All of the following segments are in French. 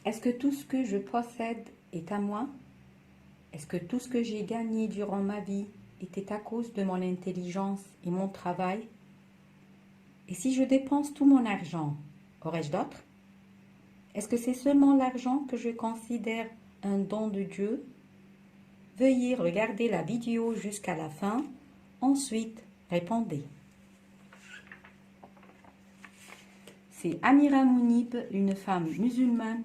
Est-ce que tout ce que je possède est à moi? Est-ce que tout ce que j'ai gagné durant ma vie était à cause de mon intelligence et mon travail? Et si je dépense tout mon argent, aurais-je d'autres? Est-ce que c'est seulement l'argent que je considère un don de Dieu? Veuillez regarder la vidéo jusqu'à la fin. Ensuite, répondez. C'est Amira Mounib, une femme musulmane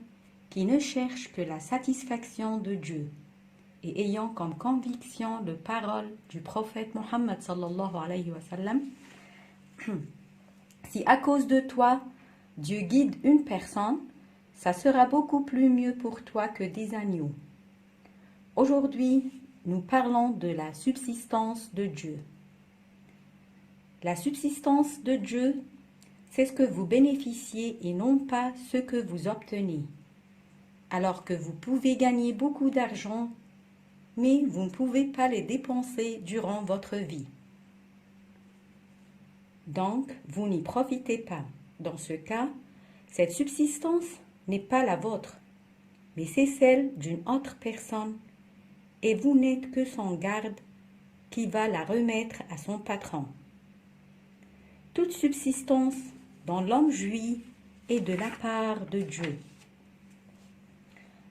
qui ne cherche que la satisfaction de Dieu et ayant comme conviction les paroles du prophète Mohammed sallallahu alayhi wa sallam. Si à cause de toi, Dieu guide une personne, ça sera beaucoup plus mieux pour toi que des agneaux. Aujourd'hui, nous parlons de la subsistance de Dieu. La subsistance de Dieu, c'est ce que vous bénéficiez et non pas ce que vous obtenez. Alors que vous pouvez gagner beaucoup d'argent, mais vous ne pouvez pas les dépenser durant votre vie. Donc, vous n'y profitez pas. Dans ce cas, cette subsistance n'est pas la vôtre, mais c'est celle d'une autre personne et vous n'êtes que son garde qui va la remettre à son patron. Toute subsistance dont l'homme jouit est de la part de Dieu.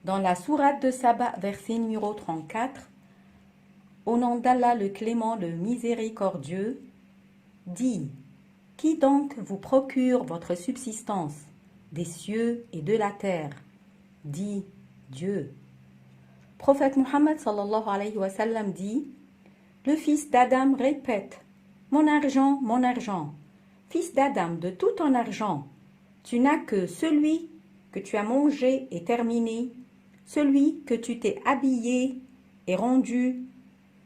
Dans la sourate de Saba, verset numéro 34, au nom d'Allah le clément, le miséricordieux, dit: Qui donc vous procure votre subsistance des cieux et de la terre? Dit Dieu. Prophète Muhammad sallallahu alayhi wa sallam dit: Le fils d'Adam répète: Mon argent, mon argent. Fils d'Adam, de tout ton argent, tu n'as que celui que tu as mangé et terminé, celui que tu t'es habillé et rendu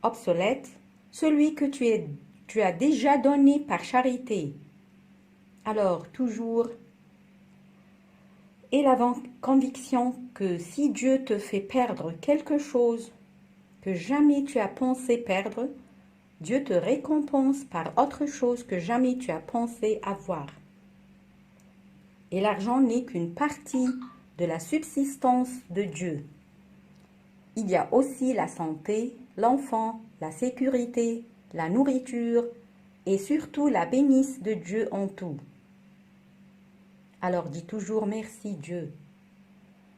obsolète, celui que tu as déjà donné par charité. Alors, toujours, aie la conviction que si Dieu te fait perdre quelque chose que jamais tu as pensé perdre, Dieu te récompense par autre chose que jamais tu as pensé avoir. Et l'argent n'est qu'une partie de la subsistance de Dieu. Il y a aussi la santé, l'enfant, la sécurité, la nourriture et surtout la bénisse de Dieu en tout. Alors dis toujours merci Dieu.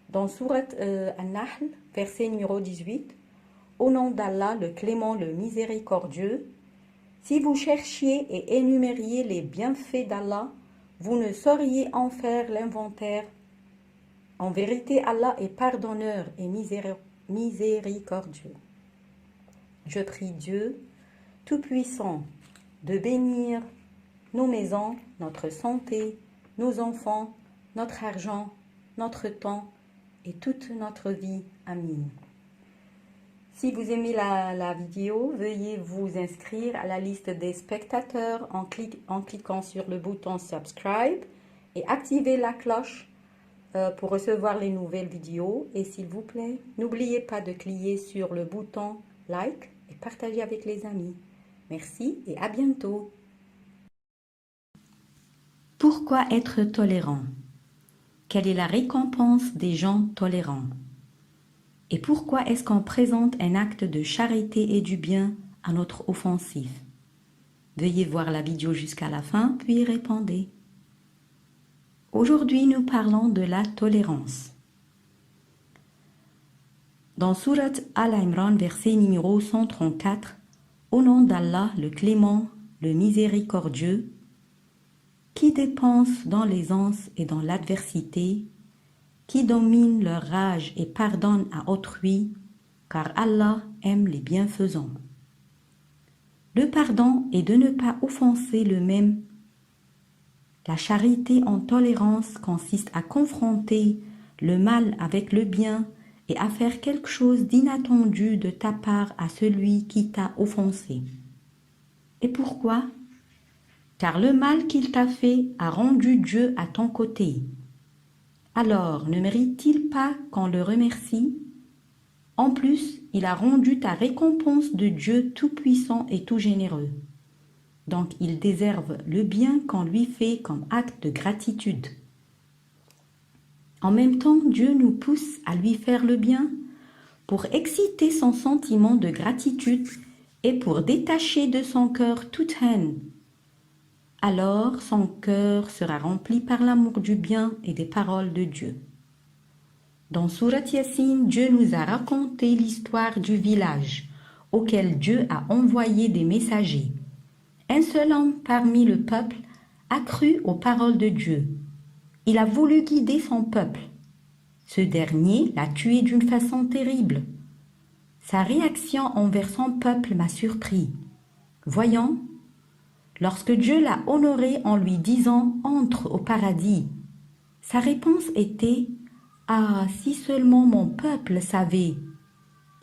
Dans sourate An-Nahl, verset numéro 18, au nom d'Allah, le clément, le miséricordieux, si vous cherchiez et énumériez les bienfaits d'Allah, vous ne sauriez en faire l'inventaire. En vérité, Allah est pardonneur et miséricordieux. Je prie Dieu, Tout-Puissant, de bénir nos maisons, notre santé, nos enfants, notre argent, notre temps et toute notre vie. Amin. Si vous aimez la vidéo, veuillez vous inscrire à la liste des spectateurs en cliquant sur le bouton subscribe et activer la cloche pour recevoir les nouvelles vidéos. Et s'il vous plaît, n'oubliez pas de cliquer sur le bouton like et partager avec les amis. Merci et à bientôt. Pourquoi être tolérant? Quelle est la récompense des gens tolérants? Et pourquoi est-ce qu'on présente un acte de charité et du bien à notre offensif? Veuillez voir la vidéo jusqu'à la fin, puis répondez. Aujourd'hui, nous parlons de la tolérance. Dans sourate Al-Imran, verset numéro 134, au nom d'Allah, le clément, le miséricordieux, qui dépense dans l'aisance et dans l'adversité, qui domine leur rage et pardonne à autrui, car Allah aime les bienfaisants. Le pardon est de ne pas offenser le même. La charité en tolérance consiste à confronter le mal avec le bien et à faire quelque chose d'inattendu de ta part à celui qui t'a offensé. Et pourquoi? Car le mal qu'il t'a fait a rendu Dieu à ton côté. Alors, ne mérite-t-il pas qu'on le remercie? En plus, il a rendu ta récompense de Dieu tout-puissant et tout généreux. Donc, il déserve le bien qu'on lui fait comme acte de gratitude. En même temps, Dieu nous pousse à lui faire le bien pour exciter son sentiment de gratitude et pour détacher de son cœur toute haine. Alors son cœur sera rempli par l'amour du bien et des paroles de Dieu. Dans Surat Yassine, Dieu nous a raconté l'histoire du village auquel Dieu a envoyé des messagers. Un seul homme parmi le peuple a cru aux paroles de Dieu. Il a voulu guider son peuple. Ce dernier l'a tué d'une façon terrible. Sa réaction envers son peuple m'a surpris. Voyons, lorsque Dieu l'a honoré en lui disant « Entre au paradis », sa réponse était « Ah, si seulement mon peuple savait !»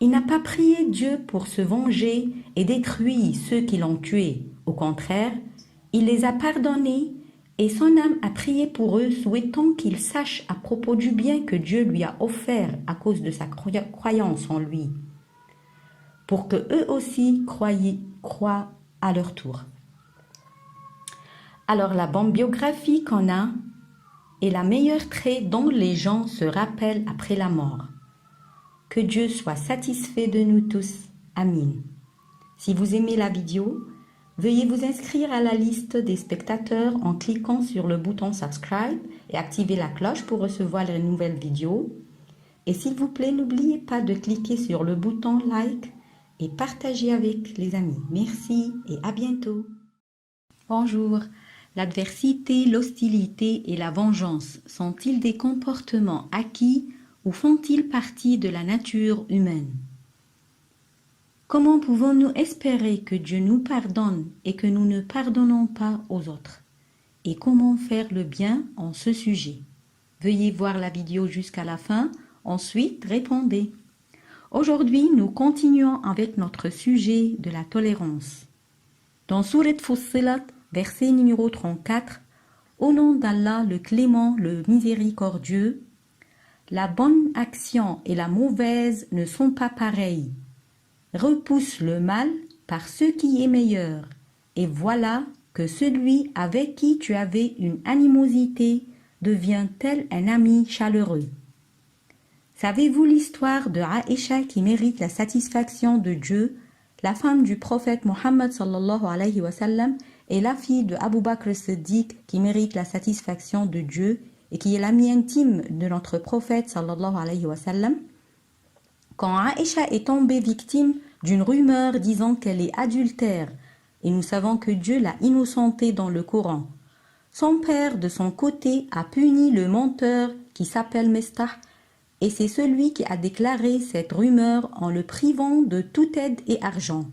Il n'a pas prié Dieu pour se venger et détruire ceux qui l'ont tué. Au contraire, il les a pardonnés et son âme a prié pour eux, souhaitant qu'ils sachent à propos du bien que Dieu lui a offert à cause de sa croyance en lui, pour que eux aussi croient à leur tour. Alors la bonne biographie qu'on a est la meilleure trait dont les gens se rappellent après la mort. Que Dieu soit satisfait de nous tous. Amin. Si vous aimez la vidéo, veuillez vous inscrire à la liste des spectateurs en cliquant sur le bouton subscribe et activer la cloche pour recevoir les nouvelles vidéos. Et s'il vous plaît, n'oubliez pas de cliquer sur le bouton like et partager avec les amis. Merci et à bientôt. Bonjour. L'adversité, l'hostilité et la vengeance sont-ils des comportements acquis ou font-ils partie de la nature humaine? Comment pouvons-nous espérer que Dieu nous pardonne et que nous ne pardonnons pas aux autres? Et comment faire le bien en ce sujet? Veuillez voir la vidéo jusqu'à la fin, ensuite répondez. Aujourd'hui, nous continuons avec notre sujet de la tolérance. Dans Surat Fussilat, verset numéro 34, au nom d'Allah, le clément, le miséricordieux, la bonne action et la mauvaise ne sont pas pareilles. Repousse le mal par ce qui est meilleur, et voilà que celui avec qui tu avais une animosité devient tel un ami chaleureux. Savez-vous l'histoire de Aïcha qui mérite la satisfaction de Dieu, la femme du prophète Mohammed sallallahu alayhi wa sallam et la fille de Abu Bakr Siddiq qui mérite la satisfaction de Dieu et qui est l'amie intime de notre prophète sallallahu alayhi wa sallam? Quand Aïcha est tombée victime d'une rumeur disant qu'elle est adultère, et nous savons que Dieu l'a innocentée dans le Coran, son père de son côté a puni le menteur qui s'appelle Mestah, et c'est celui qui a déclaré cette rumeur en le privant de toute aide et argent.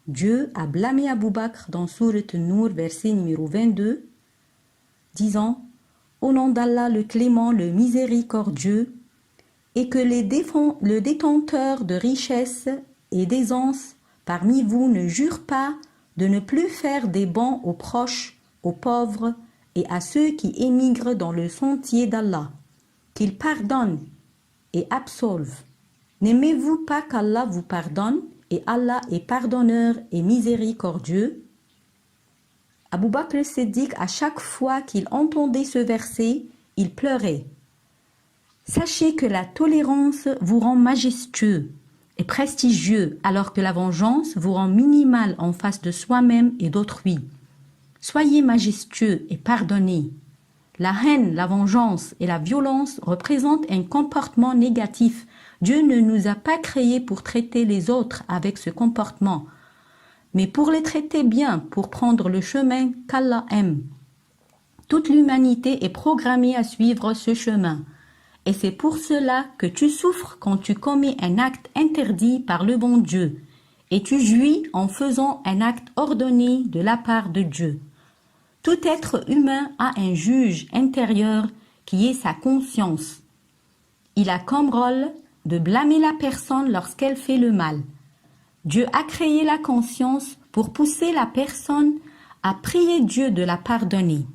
Dieu a blâmé Abu Bakr dans Surat An-Nur, verset numéro 22, disant « Au nom d'Allah le clément, le miséricordieux, et que le détenteur de richesses et d'aisance parmi vous ne jure pas de ne plus faire des bons aux proches, aux pauvres et à ceux qui émigrent dans le sentier d'Allah, qu'il pardonne et absolve. N'aimez-vous pas qu'Allah vous pardonne et Allah est pardonneur et miséricordieux? » Abu Bakr Siddiq, à chaque fois qu'il entendait ce verset, il pleurait. Sachez que la tolérance vous rend majestueux et prestigieux, alors que la vengeance vous rend minimal en face de soi-même et d'autrui. Soyez majestueux et pardonnez. La haine, la vengeance et la violence représentent un comportement négatif. Dieu ne nous a pas créés pour traiter les autres avec ce comportement, mais pour les traiter bien, pour prendre le chemin qu'Allah aime. Toute l'humanité est programmée à suivre ce chemin. Et c'est pour cela que tu souffres quand tu commets un acte interdit par le bon Dieu, et tu jouis en faisant un acte ordonné de la part de Dieu. Tout être humain a un juge intérieur qui est sa conscience. Il a comme rôle de blâmer la personne lorsqu'elle fait le mal. Dieu a créé la conscience pour pousser la personne à prier Dieu de la pardonner.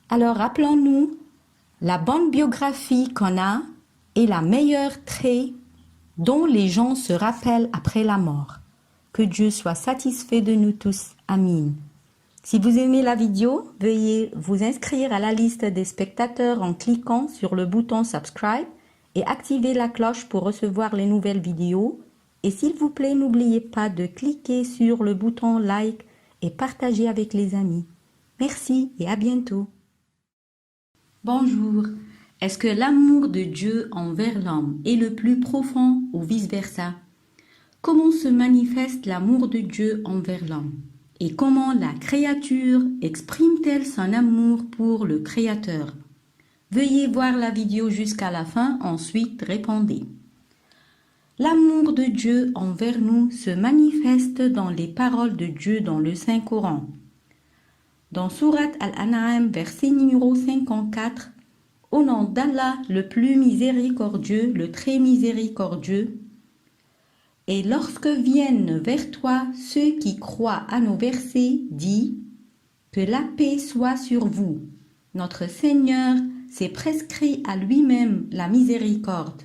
Alors rappelons-nous, la bonne biographie qu'on a est la meilleure trait dont les gens se rappellent après la mort. Que Dieu soit satisfait de nous tous. Amin. Si vous aimez la vidéo, veuillez vous inscrire à la liste des spectateurs en cliquant sur le bouton subscribe et activer la cloche pour recevoir les nouvelles vidéos. Et s'il vous plaît, n'oubliez pas de cliquer sur le bouton like et partager avec les amis. Merci et à bientôt. Bonjour. Est-ce que l'amour de Dieu envers l'homme est le plus profond ou vice-versa? Comment se manifeste l'amour de Dieu envers l'homme? Et comment la créature exprime-t-elle son amour pour le Créateur? Veuillez voir la vidéo jusqu'à la fin, ensuite répondez. L'amour de Dieu envers nous se manifeste dans les paroles de Dieu dans le Saint-Coran. Dans Sourate Al-An'am, verset numéro 54, « Au nom d'Allah, le plus miséricordieux, le très miséricordieux, et lorsque viennent vers toi ceux qui croient à nos versets, dis, que la paix soit sur vous. Notre Seigneur s'est prescrit à lui-même la miséricorde.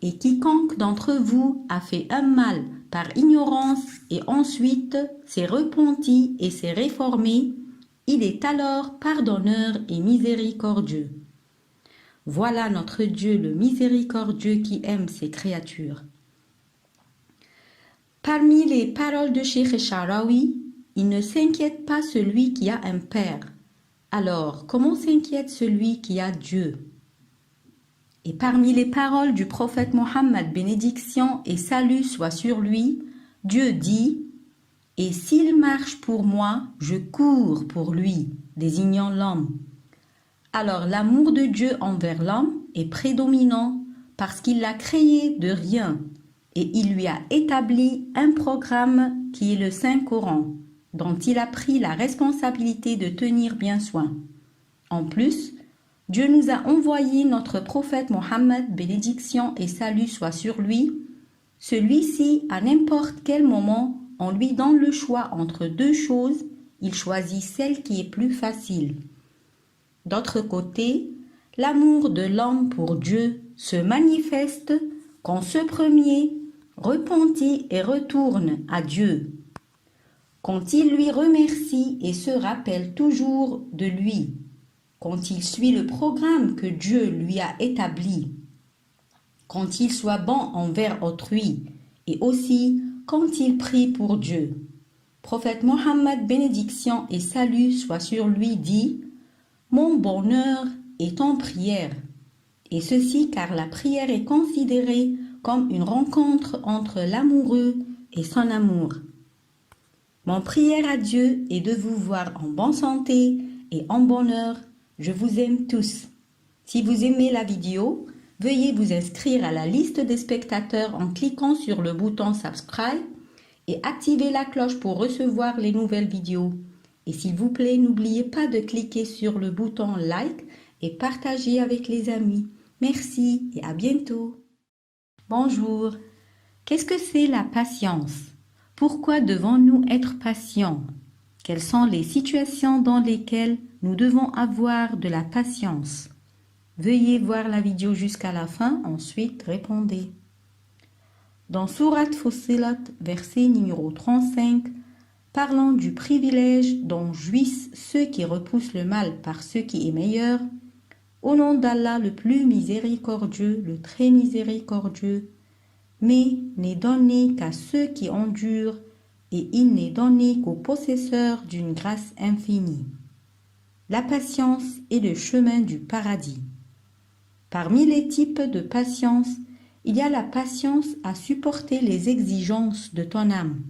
Et quiconque d'entre vous a fait un mal par ignorance et ensuite s'est repenti et s'est réformé, il est alors pardonneur et miséricordieux. Voilà notre Dieu le miséricordieux qui aime ses créatures. » Parmi les paroles de Cheikh Sha'rawi, il ne s'inquiète pas celui qui a un père. Alors, comment s'inquiète celui qui a Dieu? Et parmi les paroles du prophète Mohammed, bénédiction et salut soit sur lui, Dieu dit « Et s'il marche pour moi, je cours pour lui », désignant l'homme. Alors l'amour de Dieu envers l'homme est prédominant parce qu'il l'a créé de rien. Et il lui a établi un programme qui est le Saint-Coran, dont il a pris la responsabilité de tenir bien soin. En plus, Dieu nous a envoyé notre prophète Mohammed, bénédiction et salut soit sur lui. Celui-ci, à n'importe quel moment, on lui donne le choix entre deux choses, il choisit celle qui est plus facile. D'autre côté, l'amour de l'homme pour Dieu se manifeste quand ce premier repentit et retourne à Dieu, quand il lui remercie et se rappelle toujours de lui, quand il suit le programme que Dieu lui a établi, quand il soit bon envers autrui et aussi quand il prie pour Dieu. Prophète Mohammed, bénédiction et salut soit sur lui, dit « Mon bonheur est en prière ». Et ceci car la prière est considérée comme une rencontre entre l'amoureux et son amour. Mon prière à Dieu est de vous voir en bonne santé et en bonheur. Je vous aime tous. Si vous aimez la vidéo, veuillez vous inscrire à la liste des spectateurs en cliquant sur le bouton subscribe et activer la cloche pour recevoir les nouvelles vidéos. Et s'il vous plaît, n'oubliez pas de cliquer sur le bouton like et partager avec les amis. Merci et à bientôt. Bonjour. Qu'est-ce que c'est la patience? Pourquoi devons-nous être patients? Quelles sont les situations dans lesquelles nous devons avoir de la patience? Veuillez voir la vidéo jusqu'à la fin, ensuite répondez. Dans Sourate Fussilat, verset numéro 35, parlant du privilège dont jouissent ceux qui repoussent le mal par ce qui est meilleur, au nom d'Allah le plus miséricordieux, le très miséricordieux, mais n'est donné qu'à ceux qui endurent, et il n'est donné qu'aux possesseurs d'une grâce infinie. La patience est le chemin du paradis. Parmi les types de patience, il y a la patience à supporter les exigences de ton âme,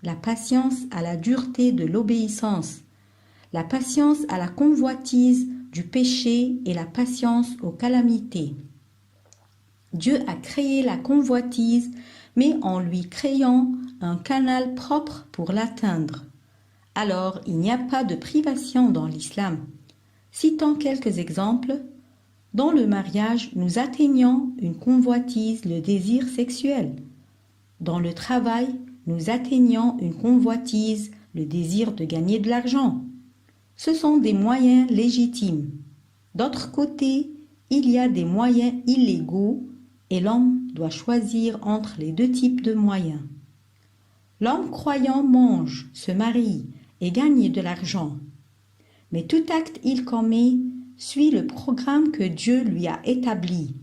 la patience à la dureté de l'obéissance, la patience à la convoitise du péché et la patience aux calamités. Dieu a créé la convoitise, mais en lui créant un canal propre pour l'atteindre. Alors, il n'y a pas de privation dans l'islam. Citons quelques exemples. Dans le mariage, nous atteignons une convoitise, le désir sexuel. Dans le travail, nous atteignons une convoitise, le désir de gagner de l'argent. Ce sont des moyens légitimes. D'autre côté, il y a des moyens illégaux et l'homme doit choisir entre les deux types de moyens. L'homme croyant mange, se marie et gagne de l'argent. Mais tout acte qu'il commet suit le programme que Dieu lui a établi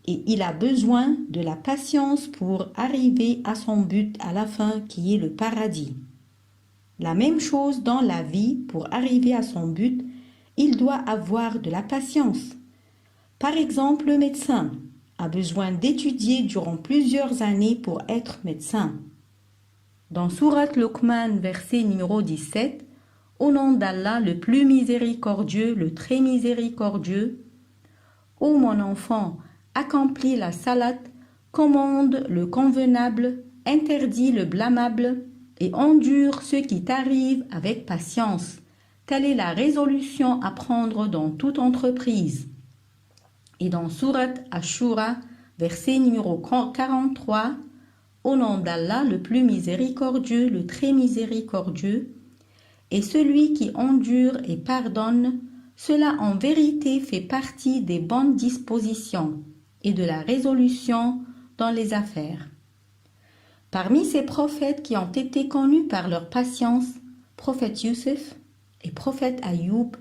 et il a besoin de la patience pour arriver à son but à la fin qui est le paradis. La même chose dans la vie, pour arriver à son but, il doit avoir de la patience. Par exemple, le médecin a besoin d'étudier durant plusieurs années pour être médecin. Dans Sourate Luqman, verset numéro 17, au nom d'Allah, le plus miséricordieux, le très miséricordieux, ô mon enfant, accomplis la salat, commande le convenable, interdit le blâmable et endure ce qui t'arrive avec patience. Telle est la résolution à prendre dans toute entreprise. Et dans Sourate Ashura, verset numéro 43, au nom d'Allah, le plus miséricordieux, le très miséricordieux, et celui qui endure et pardonne, cela en vérité fait partie des bonnes dispositions et de la résolution dans les affaires. Parmi ces prophètes qui ont été connus par leur patience, prophète Youssef et prophète Ayoub,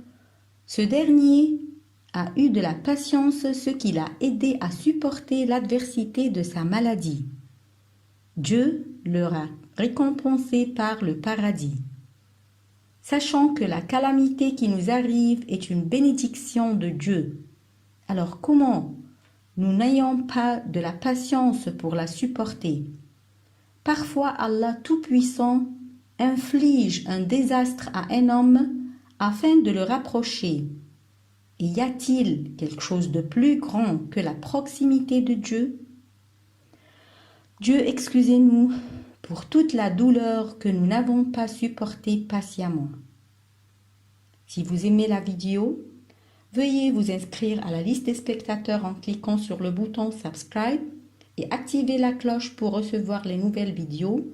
ce dernier a eu de la patience, ce qui l'a aidé à supporter l'adversité de sa maladie. Dieu leur a récompensé par le paradis. Sachant que la calamité qui nous arrive est une bénédiction de Dieu, alors comment nous n'ayons pas de la patience pour la supporter? Parfois Allah Tout-Puissant inflige un désastre à un homme afin de le rapprocher. Et y a-t-il quelque chose de plus grand que la proximité de Dieu? Dieu, excusez-nous pour toute la douleur que nous n'avons pas supportée patiemment. Si vous aimez la vidéo, veuillez vous inscrire à la liste des spectateurs en cliquant sur le bouton Subscribe et activer la cloche pour recevoir les nouvelles vidéos.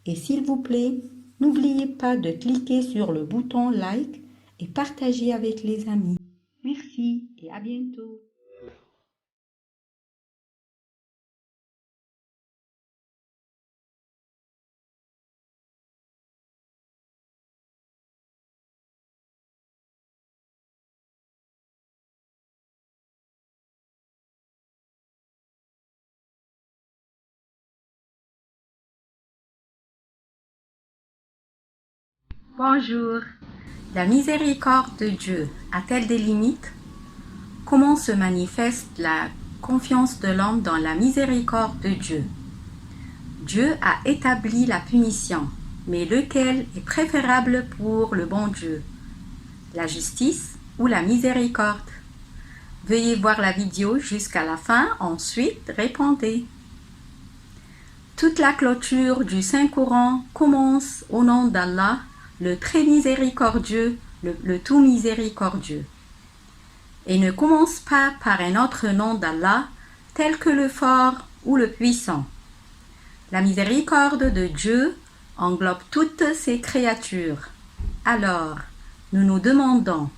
Et s'il vous plaît, n'oubliez pas de cliquer sur le bouton Like et partager avec les amis. Merci et à bientôt. Bonjour. La miséricorde de Dieu a-t-elle des limites? Comment se manifeste la confiance de l'homme dans la miséricorde de Dieu? Dieu a établi la punition, mais lequel est préférable pour le bon Dieu? La justice ou la miséricorde? Veuillez voir la vidéo jusqu'à la fin, ensuite répondez. Toute la clôture du Saint-Coran commence au nom d'Allah, le très miséricordieux, le tout miséricordieux. Et ne commence pas par un autre nom d'Allah, tel que le fort ou le puissant. La miséricorde de Dieu englobe toutes ses créatures. Alors, nous nous demandons,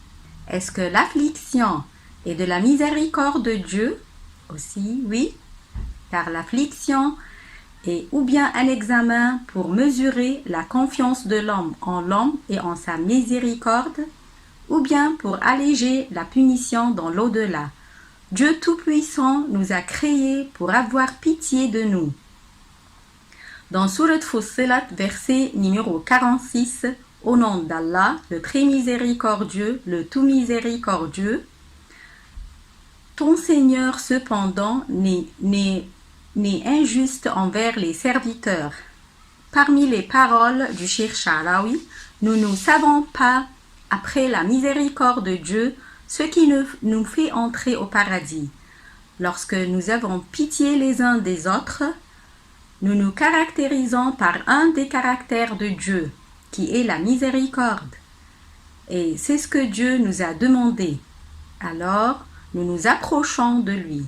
est-ce que l'affliction est de la miséricorde de Dieu? Aussi, oui, car l'affliction est ou bien un examen pour mesurer la confiance de l'homme et en sa miséricorde, ou bien pour alléger la punition dans l'au-delà. Dieu Tout-Puissant nous a créés pour avoir pitié de nous. Dans Sourate Fussilat, verset numéro 46, au nom d'Allah, le très miséricordieux, le tout miséricordieux, ton Seigneur cependant n'est injuste envers les serviteurs. Parmi les paroles du Cheikh Sha'rawi, nous ne savons pas, après la miséricorde de Dieu, ce qui nous fait entrer au paradis. Lorsque nous avons pitié les uns des autres, nous nous caractérisons par un des caractères de Dieu, qui est la miséricorde. Et c'est ce que Dieu nous a demandé. Alors, nous nous approchons de lui.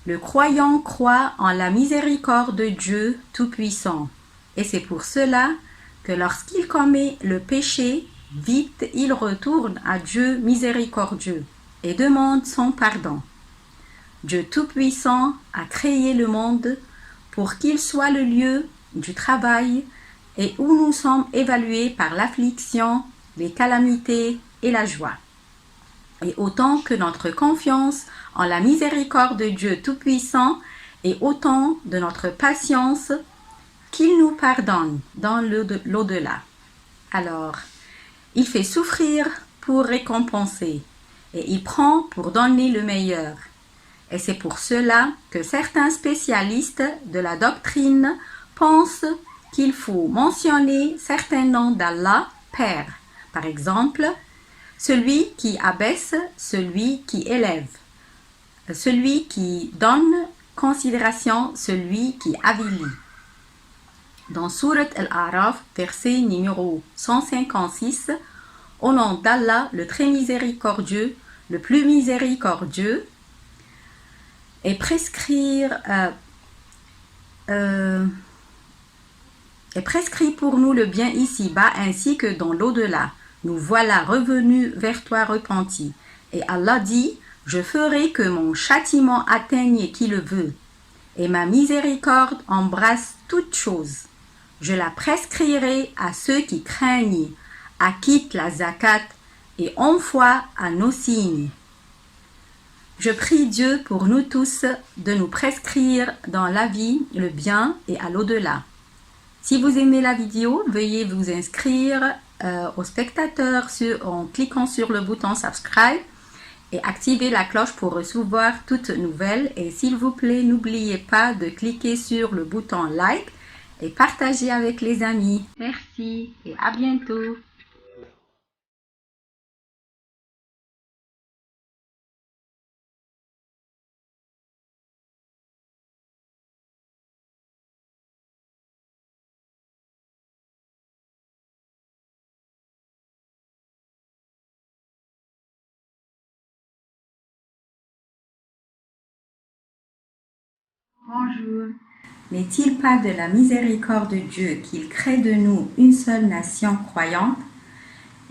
Le croyant croit en la miséricorde de Dieu Tout-Puissant. Et c'est pour cela que lorsqu'il commet le péché, vite il retourne à Dieu miséricordieux et demande son pardon. Dieu Tout-Puissant a créé le monde pour qu'il soit le lieu du travail et où nous sommes évalués par l'affliction, les calamités et la joie. Et autant que notre confiance en la miséricorde de Dieu Tout-Puissant et autant de notre patience qu'il nous pardonne dans l'au-delà. Alors, il fait souffrir pour récompenser et il prend pour donner le meilleur. Et c'est pour cela que certains spécialistes de la doctrine pensent qu'il faut mentionner certains noms d'Allah Père. Par exemple, celui qui abaisse, celui qui élève, celui qui donne considération, celui qui avilit. Dans Sourate Al-A'raf, verset numéro 156, au nom d'Allah, le très miséricordieux, le plus miséricordieux, et prescrit pour nous le bien ici-bas ainsi que dans l'au-delà. Nous voilà revenus vers toi repentis. Et Allah dit, je ferai que mon châtiment atteigne qui le veut, et ma miséricorde embrasse toutes choses. Je la prescrirai à ceux qui craignent, acquittent la zakat et ont foi à nos signes. Je prie Dieu pour nous tous de nous prescrire dans la vie le bien et à l'au-delà. Si vous aimez la vidéo, veuillez vous inscrire aux spectateurs en cliquant sur le bouton subscribe et activer la cloche pour recevoir toutes nouvelles. Et s'il vous plaît, n'oubliez pas de cliquer sur le bouton like et partager avec les amis. Merci et à bientôt. Bonjour. N'est-il pas de la miséricorde de Dieu qu'il crée de nous une seule nation croyante?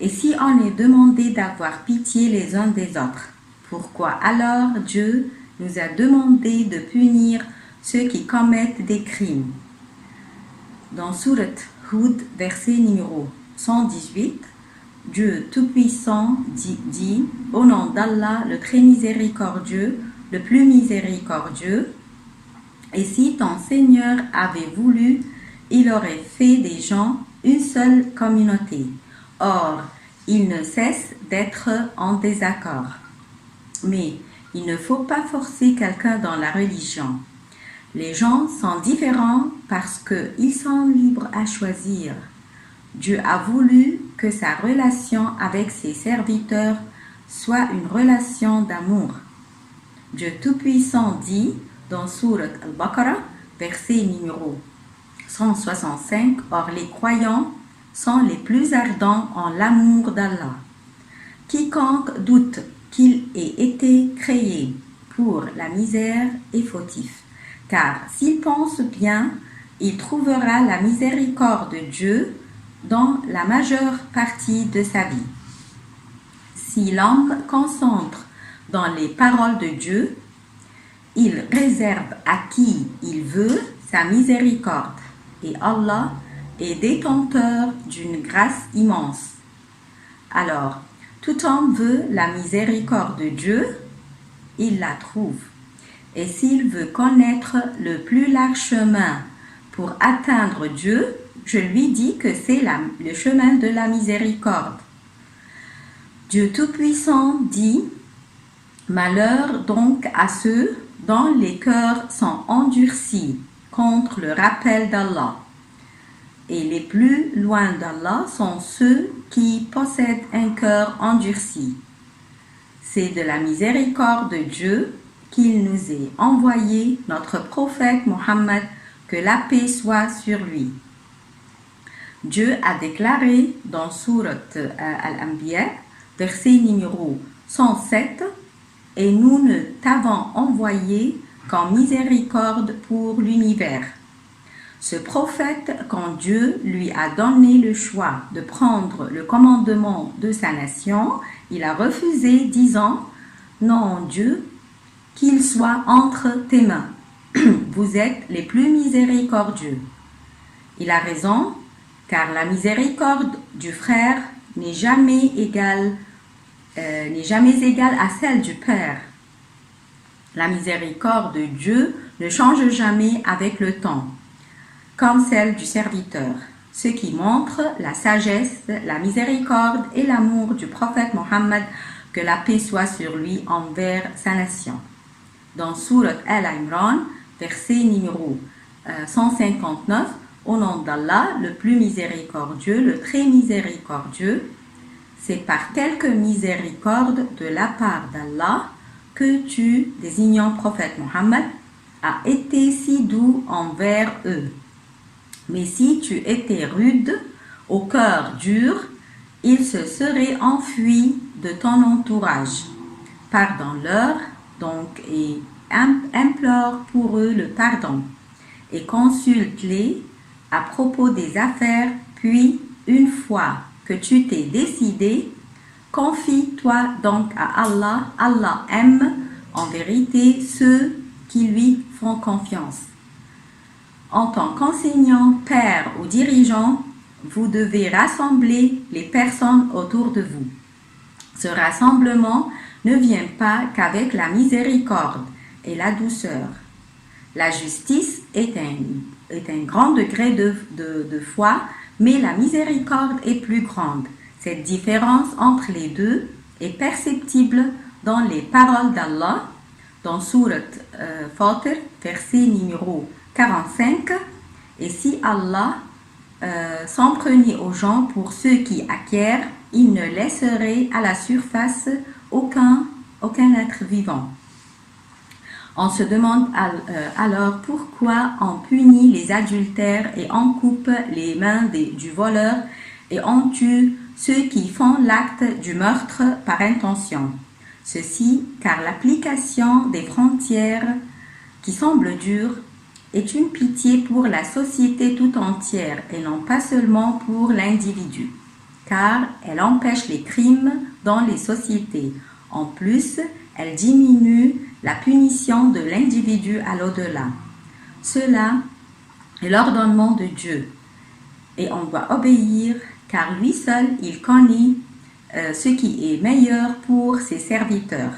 Et si on est demandé d'avoir pitié les uns des autres, pourquoi alors Dieu nous a demandé de punir ceux qui commettent des crimes? Dans Sourate Hud, verset numéro 118, Dieu Tout-Puissant dit « Au nom d'Allah, le très miséricordieux, le plus miséricordieux, et si ton Seigneur avait voulu, il aurait fait des gens une seule communauté. Or, ils ne cessent d'être en désaccord. Mais il ne faut pas forcer quelqu'un dans la religion. Les gens sont différents parce qu'ils sont libres à choisir. Dieu a voulu que sa relation avec ses serviteurs soit une relation d'amour. Dieu Tout-Puissant dit dans Sourate Al-Baqarah, verset numéro 165, « Or les croyants sont les plus ardents en l'amour d'Allah. Quiconque doute qu'il ait été créé pour la misère est fautif, car s'il pense bien, il trouvera la miséricorde de Dieu dans la majeure partie de sa vie. Si l'homme concentre dans les paroles de Dieu, il réserve à qui il veut sa miséricorde, et Allah est détenteur d'une grâce immense. Alors, tout homme veut la miséricorde de Dieu, il la trouve. Et s'il veut connaître le plus large chemin pour atteindre Dieu, je lui dis que c'est le chemin de la miséricorde. Dieu Tout-Puissant dit, « Malheur donc à ceux dont les cœurs sont endurcis contre le rappel d'Allah. Et les plus loin d'Allah sont ceux qui possèdent un cœur endurci. C'est de la miséricorde de Dieu qu'il nous ait envoyé notre prophète Mohammed, que la paix soit sur lui. » Dieu a déclaré dans Sourate Al-Anbiya, verset numéro 107, « Et nous ne t'avons envoyé qu'en miséricorde pour l'univers. » Ce prophète, quand Dieu lui a donné le choix de prendre le commandement de sa nation, il a refusé, disant, « Non, Dieu, qu'il soit entre tes mains. Vous êtes les plus miséricordieux. » Il a raison, car la miséricorde du frère n'est jamais égale à celle du Père. La miséricorde de Dieu ne change jamais avec le temps, comme celle du serviteur, ce qui montre la sagesse, la miséricorde et l'amour du prophète Mohammed, que la paix soit sur lui envers sa nation. Dans Sourate Al-Imran, verset numéro 159, au nom d'Allah, le plus miséricordieux, le très miséricordieux, c'est par quelque miséricorde de la part d'Allah que tu, désignant prophète Mohammed, as été si doux envers eux. Mais si tu étais rude, au cœur dur, ils se seraient enfuis de ton entourage. Pardonne-leur donc et implore pour eux le pardon et consulte-les à propos des affaires, puis une fois que tu t'es décidé, confie-toi donc à Allah. Allah aime en vérité ceux qui lui font confiance. En tant qu'enseignant, père ou dirigeant, vous devez rassembler les personnes autour de vous. Ce rassemblement ne vient pas qu'avec la miséricorde et la douceur. La justice est un grand degré de foi, mais la miséricorde est plus grande. Cette différence entre les deux est perceptible dans les paroles d'Allah, dans Sourate Fatir, verset numéro 45. Et si Allah s'en prenait aux gens pour ceux qui acquièrent, il ne laisserait à la surface aucun être vivant. On se demande alors pourquoi on punit les adultères et on coupe les mains du voleur et on tue ceux qui font l'acte du meurtre par intention. Ceci car l'application des frontières qui semblent dures est une pitié pour la société tout entière et non pas seulement pour l'individu, car elle empêche les crimes dans les sociétés. En plus, elle diminue la punition de l'individu à l'au-delà. Cela est l'ordonnement de Dieu et on doit obéir car lui seul, il connaît ce qui est meilleur pour ses serviteurs.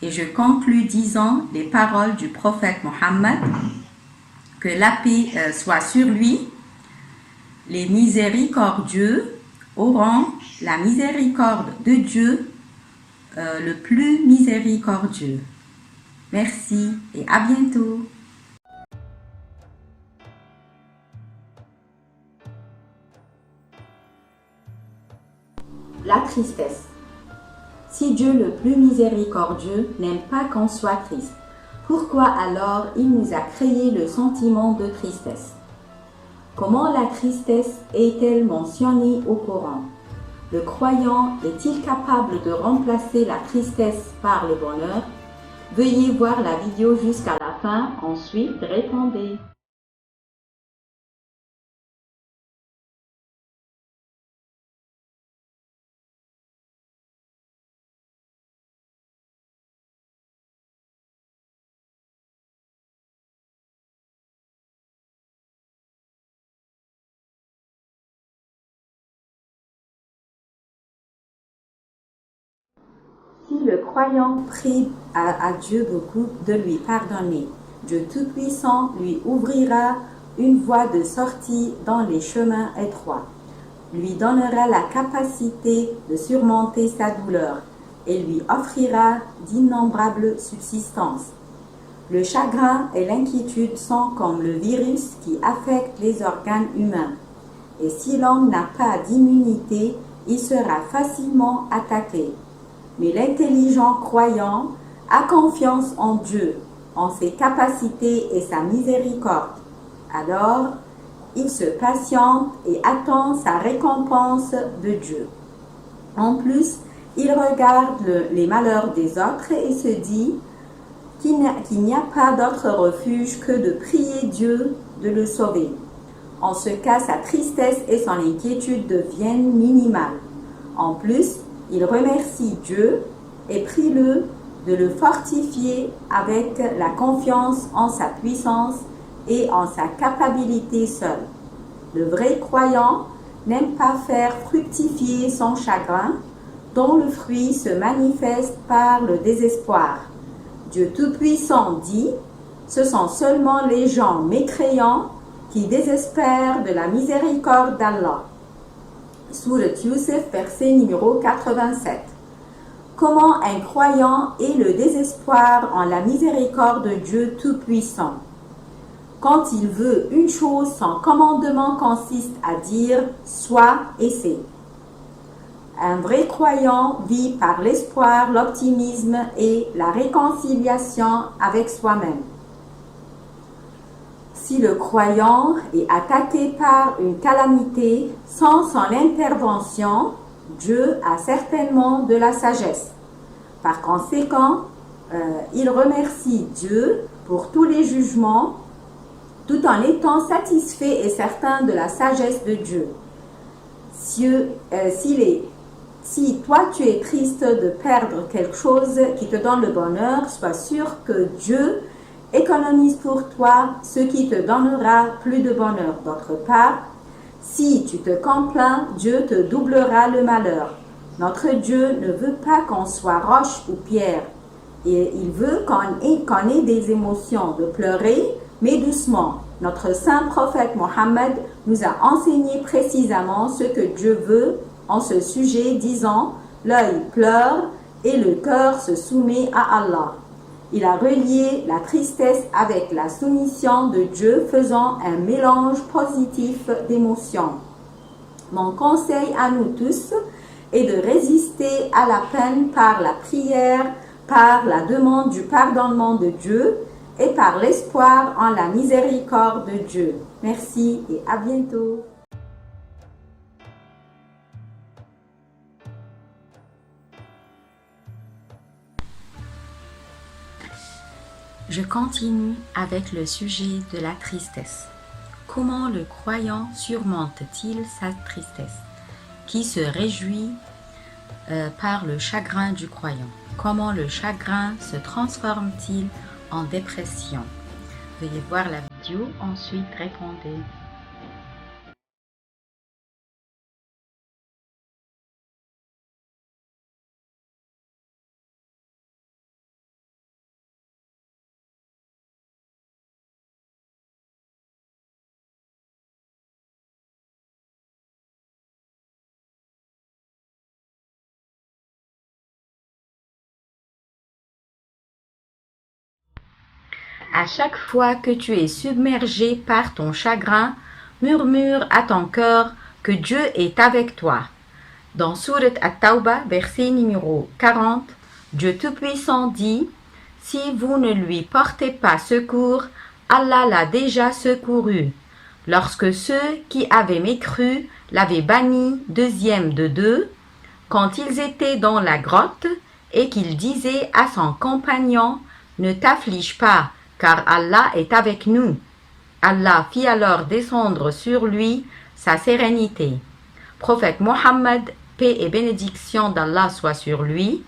Et je conclus disant les paroles du prophète Mohammed, que la paix soit sur lui. Les miséricordieux auront la miséricorde de Dieu, le plus miséricordieux. Merci et à bientôt. La tristesse. Si Dieu le plus miséricordieux n'aime pas qu'on soit triste, pourquoi alors il nous a créé le sentiment de tristesse? Comment la tristesse est-elle mentionnée au Coran? Le croyant est-il capable de remplacer la tristesse par le bonheur? Veuillez voir la vidéo jusqu'à la fin, ensuite répondez. Si le croyant prie à Dieu beaucoup de lui pardonner, Dieu Tout-Puissant lui ouvrira une voie de sortie dans les chemins étroits, lui donnera la capacité de surmonter sa douleur et lui offrira d'innombrables subsistances. Le chagrin et l'inquiétude sont comme le virus qui affecte les organes humains, et si l'homme n'a pas d'immunité, il sera facilement attaqué. Mais l'intelligent croyant a confiance en Dieu, en ses capacités et sa miséricorde. Alors, il se patiente et attend sa récompense de Dieu. En plus, il regarde les malheurs des autres et se dit qu'il n'y a pas d'autre refuge que de prier Dieu de le sauver. En ce cas, sa tristesse et son inquiétude deviennent minimales. En plus, il remercie Dieu et prie-le de le fortifier avec la confiance en sa puissance et en sa capacité seule. Le vrai croyant n'aime pas faire fructifier son chagrin, dont le fruit se manifeste par le désespoir. Dieu Tout-Puissant dit, ce sont seulement les gens mécréants qui désespèrent de la miséricorde d'Allah. Sourate Youssef, verset numéro 87. Comment un croyant ait le désespoir en la miséricorde de Dieu Tout-Puissant? Quand il veut une chose, son commandement consiste à dire « sois et c'est ». Un vrai croyant vit par l'espoir, l'optimisme et la réconciliation avec soi-même. Si le croyant est attaqué par une calamité, sans son intervention, Dieu a certainement de la sagesse. Par conséquent, il remercie Dieu pour tous les jugements, tout en étant satisfait et certain de la sagesse de Dieu. Si toi tu es triste de perdre quelque chose qui te donne le bonheur, sois sûr que Dieu économise pour toi ce qui te donnera plus de bonheur. D'autre part, si tu te complains, Dieu te doublera le malheur. Notre Dieu ne veut pas qu'on soit roche ou pierre. Et il veut qu'on ait des émotions, de pleurer, mais doucement. Notre saint prophète Mohammed nous a enseigné précisément ce que Dieu veut en ce sujet, disant « L'œil pleure et le cœur se soumet à Allah ». Il a relié la tristesse avec la soumission de Dieu, faisant un mélange positif d'émotions. Mon conseil à nous tous est de résister à la peine par la prière, par la demande du pardonnement de Dieu et par l'espoir en la miséricorde de Dieu. Merci et à bientôt. Je continue avec le sujet de la tristesse. Comment le croyant surmonte-t-il sa tristesse, qui se réjouit par le chagrin du croyant? Comment le chagrin se transforme-t-il en dépression? Veuillez voir la vidéo, ensuite répondez. À chaque fois que tu es submergé par ton chagrin, murmure à ton cœur que Dieu est avec toi. Dans Sourate At-Tawbah, verset numéro 40, Dieu Tout-Puissant dit « Si vous ne lui portez pas secours, Allah l'a déjà secouru. Lorsque ceux qui avaient mécru l'avaient banni deuxième de deux, quand ils étaient dans la grotte et qu'il disait à son compagnon « Ne t'afflige pas, car Allah est avec nous. » Allah fit alors descendre sur lui sa sérénité. Prophète Mohammed, paix et bénédiction d'Allah soit sur lui,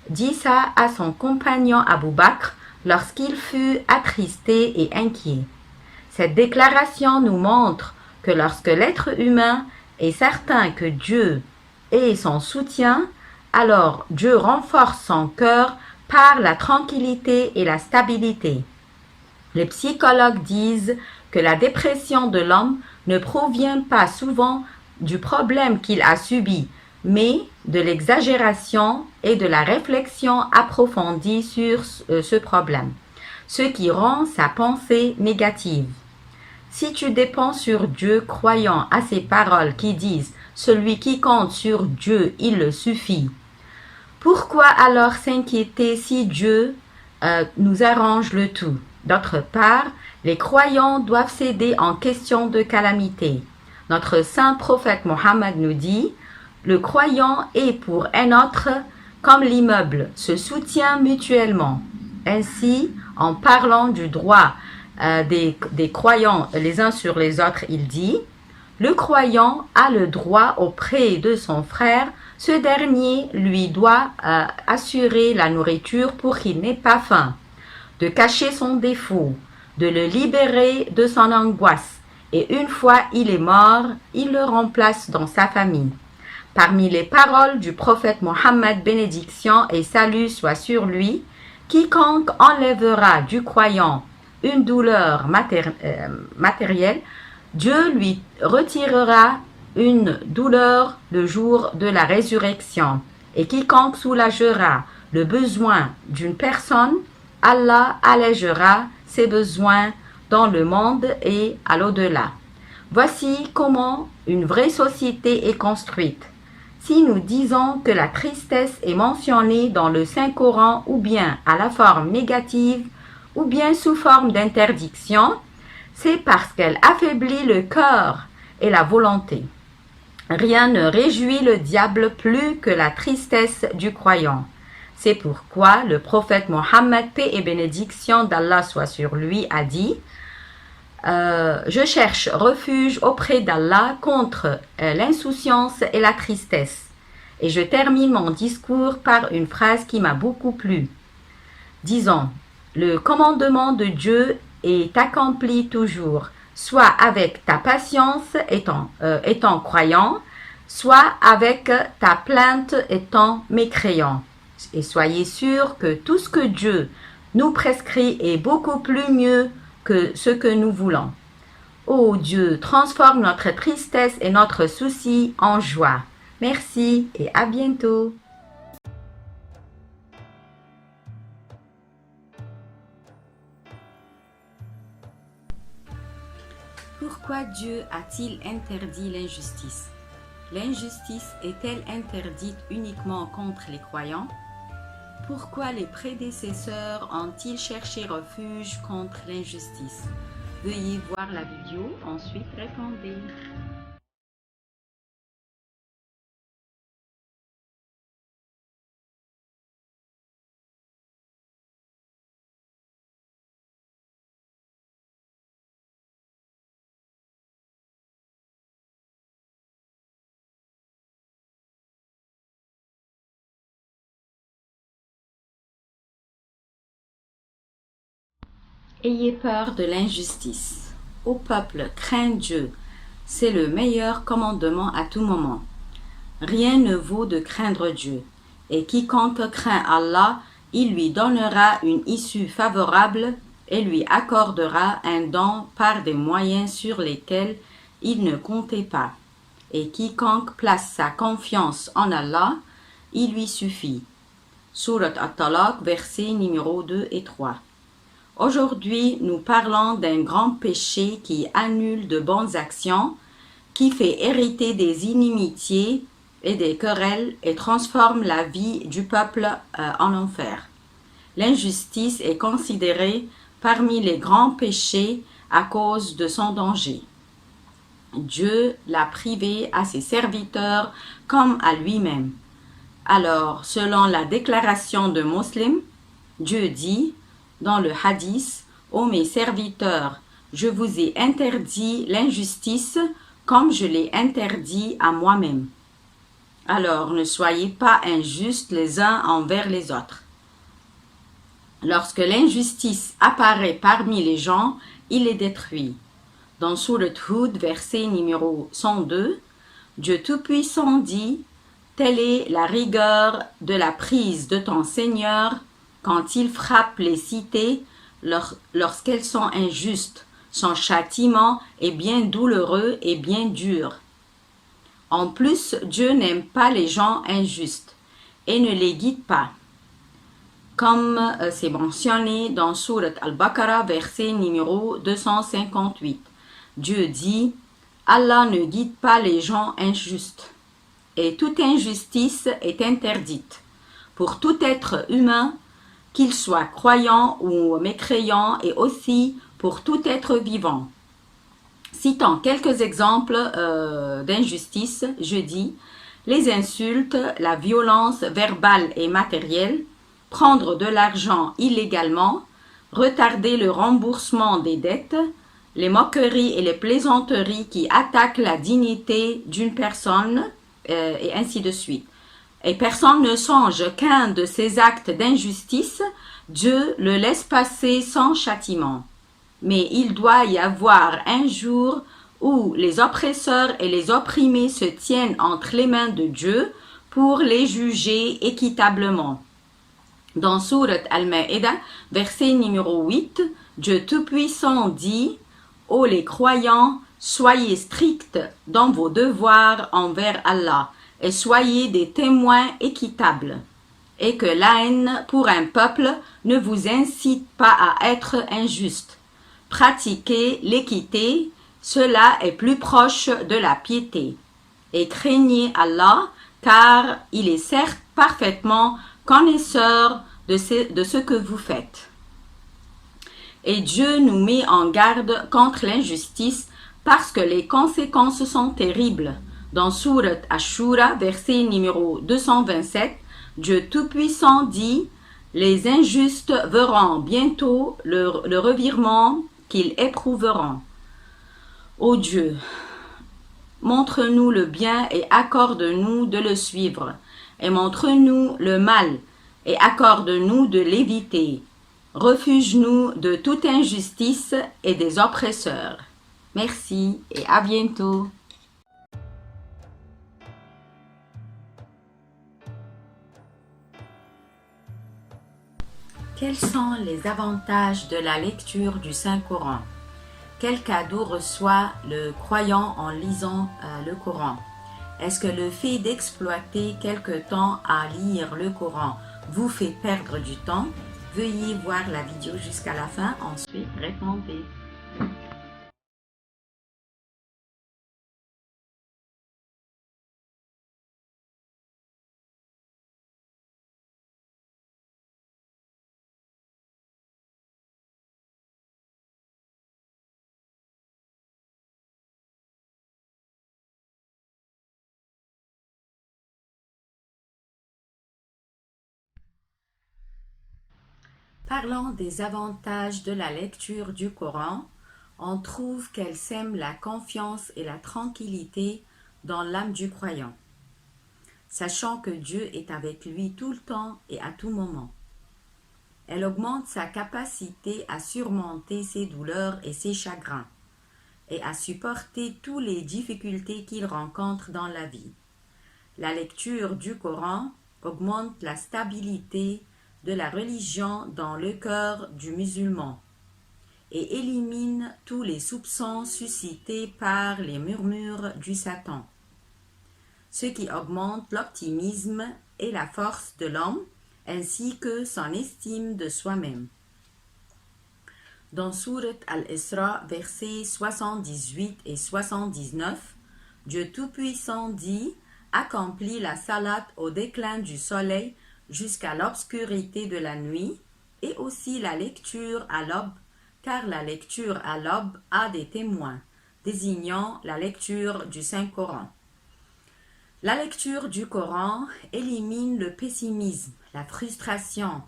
dit ça à son compagnon Abu Bakr lorsqu'il fut attristé et inquiet. Cette déclaration nous montre que lorsque l'être humain est certain que Dieu est son soutien, alors Dieu renforce son cœur par la tranquillité et la stabilité. Les psychologues disent que la dépression de l'homme ne provient pas souvent du problème qu'il a subi, mais de l'exagération et de la réflexion approfondie sur ce problème, ce qui rend sa pensée négative. Si tu dépends sur Dieu croyant à ces paroles qui disent « Celui qui compte sur Dieu, il le suffit », pourquoi alors s'inquiéter si Dieu nous arrange le tout? D'autre part, les croyants doivent céder en question de calamité. Notre saint prophète Mohammed nous dit « Le croyant est pour un autre comme l'immeuble, se soutient mutuellement. » Ainsi, en parlant du droit des croyants les uns sur les autres, il dit « Le croyant a le droit auprès de son frère, ce dernier lui doit assurer la nourriture pour qu'il n'ait pas faim, de cacher son défaut, de le libérer de son angoisse et une fois il est mort, il le remplace dans sa famille. Parmi les paroles du prophète Mohammed, bénédiction et salut soit sur lui, quiconque enlèvera du croyant une douleur matérielle, Dieu lui retirera une douleur le jour de la résurrection. Et quiconque soulagera le besoin d'une personne, Allah allégera ses besoins dans le monde et à l'au-delà. Voici comment une vraie société est construite. Si nous disons que la tristesse est mentionnée dans le Saint-Coran ou bien à la forme négative ou bien sous forme d'interdiction, c'est parce qu'elle affaiblit le cœur et la volonté. Rien ne réjouit le diable plus que la tristesse du croyant. C'est pourquoi le prophète Mohammed, paix et bénédiction d'Allah soit sur lui, a dit je cherche refuge auprès d'Allah contre l'insouciance et la tristesse. Et je termine mon discours par une phrase qui m'a beaucoup plu. Disons, le commandement de Dieu est accompli toujours, soit avec ta patience étant croyant, soit avec ta plainte étant mécréant. Et soyez sûrs que tout ce que Dieu nous prescrit est beaucoup plus mieux que ce que nous voulons. Ô Dieu, transforme notre tristesse et notre souci en joie. Merci et à bientôt. Pourquoi Dieu a-t-il interdit l'injustice? L'injustice est-elle interdite uniquement contre les croyants? Pourquoi les prédécesseurs ont-ils cherché refuge contre l'injustice? Veuillez voir la vidéo, ensuite répondez. Ayez peur de l'injustice. Ô peuple, crains Dieu. C'est le meilleur commandement à tout moment. Rien ne vaut de craindre Dieu. Et quiconque craint Allah, il lui donnera une issue favorable et lui accordera un don par des moyens sur lesquels il ne comptait pas. Et quiconque place sa confiance en Allah, il lui suffit. Surat At-Talaq, versets numéro 2 et 3. Aujourd'hui, nous parlons d'un grand péché qui annule de bonnes actions, qui fait hériter des inimitiés et des querelles et transforme la vie du peuple en enfer. L'injustice est considérée parmi les grands péchés à cause de son danger. Dieu l'a privé à ses serviteurs comme à lui-même. Alors, selon la déclaration de Muslim, Dieu dit dans le hadith, ô mes serviteurs, je vous ai interdit l'injustice comme je l'ai interdit à moi-même. Alors ne soyez pas injustes les uns envers les autres. Lorsque l'injustice apparaît parmi les gens, il les détruit. Dans Surat Hud, verset numéro 102, Dieu Tout-Puissant dit « Telle est la rigueur de la prise de ton Seigneur quand il frappe les cités lorsqu'elles sont injustes. Son châtiment est bien douloureux et bien dur. » En plus, Dieu n'aime pas les gens injustes et ne les guide pas. Comme c'est mentionné dans Surat Al-Baqarah, verset numéro 258. Dieu dit « Allah ne guide pas les gens injustes. » Et toute injustice est interdite pour tout être humain, qu'il soit croyant ou mécréant, et aussi pour tout être vivant. Citant quelques exemples d'injustice, je dis les insultes, la violence verbale et matérielle, prendre de l'argent illégalement, retarder le remboursement des dettes, les moqueries et les plaisanteries qui attaquent la dignité d'une personne, et ainsi de suite. Et personne ne songe qu'un de ces actes d'injustice, Dieu le laisse passer sans châtiment. Mais il doit y avoir un jour où les oppresseurs et les opprimés se tiennent entre les mains de Dieu pour les juger équitablement. Dans Sourate Al-Ma'idah, verset numéro 8, Dieu Tout-Puissant dit « Ô les croyants, soyez stricts dans vos devoirs envers Allah et soyez des témoins équitables. Et que la haine pour un peuple ne vous incite pas à être injuste. Pratiquez l'équité, cela est plus proche de la piété. Et craignez Allah, car il est certes parfaitement connaisseur de ce que vous faites. » Et Dieu nous met en garde contre l'injustice parce que les conséquences sont terribles. Dans Sourate Ash-Shura, verset numéro 227, Dieu Tout-Puissant dit « Les injustes verront bientôt le revirement qu'ils éprouveront. » Ô Dieu, montre-nous le bien et accorde-nous de le suivre, et montre-nous le mal et accorde-nous de l'éviter. Refuge-nous de toute injustice et des oppresseurs. Merci et à bientôt. Quels sont les avantages de la lecture du Saint-Coran? Quel cadeau reçoit le croyant en lisant le Coran? Est-ce que le fait d'exploiter quelque temps à lire le Coran vous fait perdre du temps? Veuillez voir la vidéo jusqu'à la fin, ensuite répondez. Parlant des avantages de la lecture du Coran, on trouve qu'elle sème la confiance et la tranquillité dans l'âme du croyant, sachant que Dieu est avec lui tout le temps et à tout moment. Elle augmente sa capacité à surmonter ses douleurs et ses chagrins, et à supporter toutes les difficultés qu'il rencontre dans la vie. La lecture du Coran augmente la stabilité de la religion dans le cœur du musulman et élimine tous les soupçons suscités par les murmures du Satan, ce qui augmente l'optimisme et la force de l'homme ainsi que son estime de soi-même. Dans Sourate Al-Isra, versets 78 et 79, Dieu Tout-Puissant dit « Accomplis la salate au déclin du soleil jusqu'à l'obscurité de la nuit, et aussi la lecture à l'aube, car la lecture à l'aube a des témoins, désignant la lecture du Saint-Coran. » La lecture du Coran élimine le pessimisme, la frustration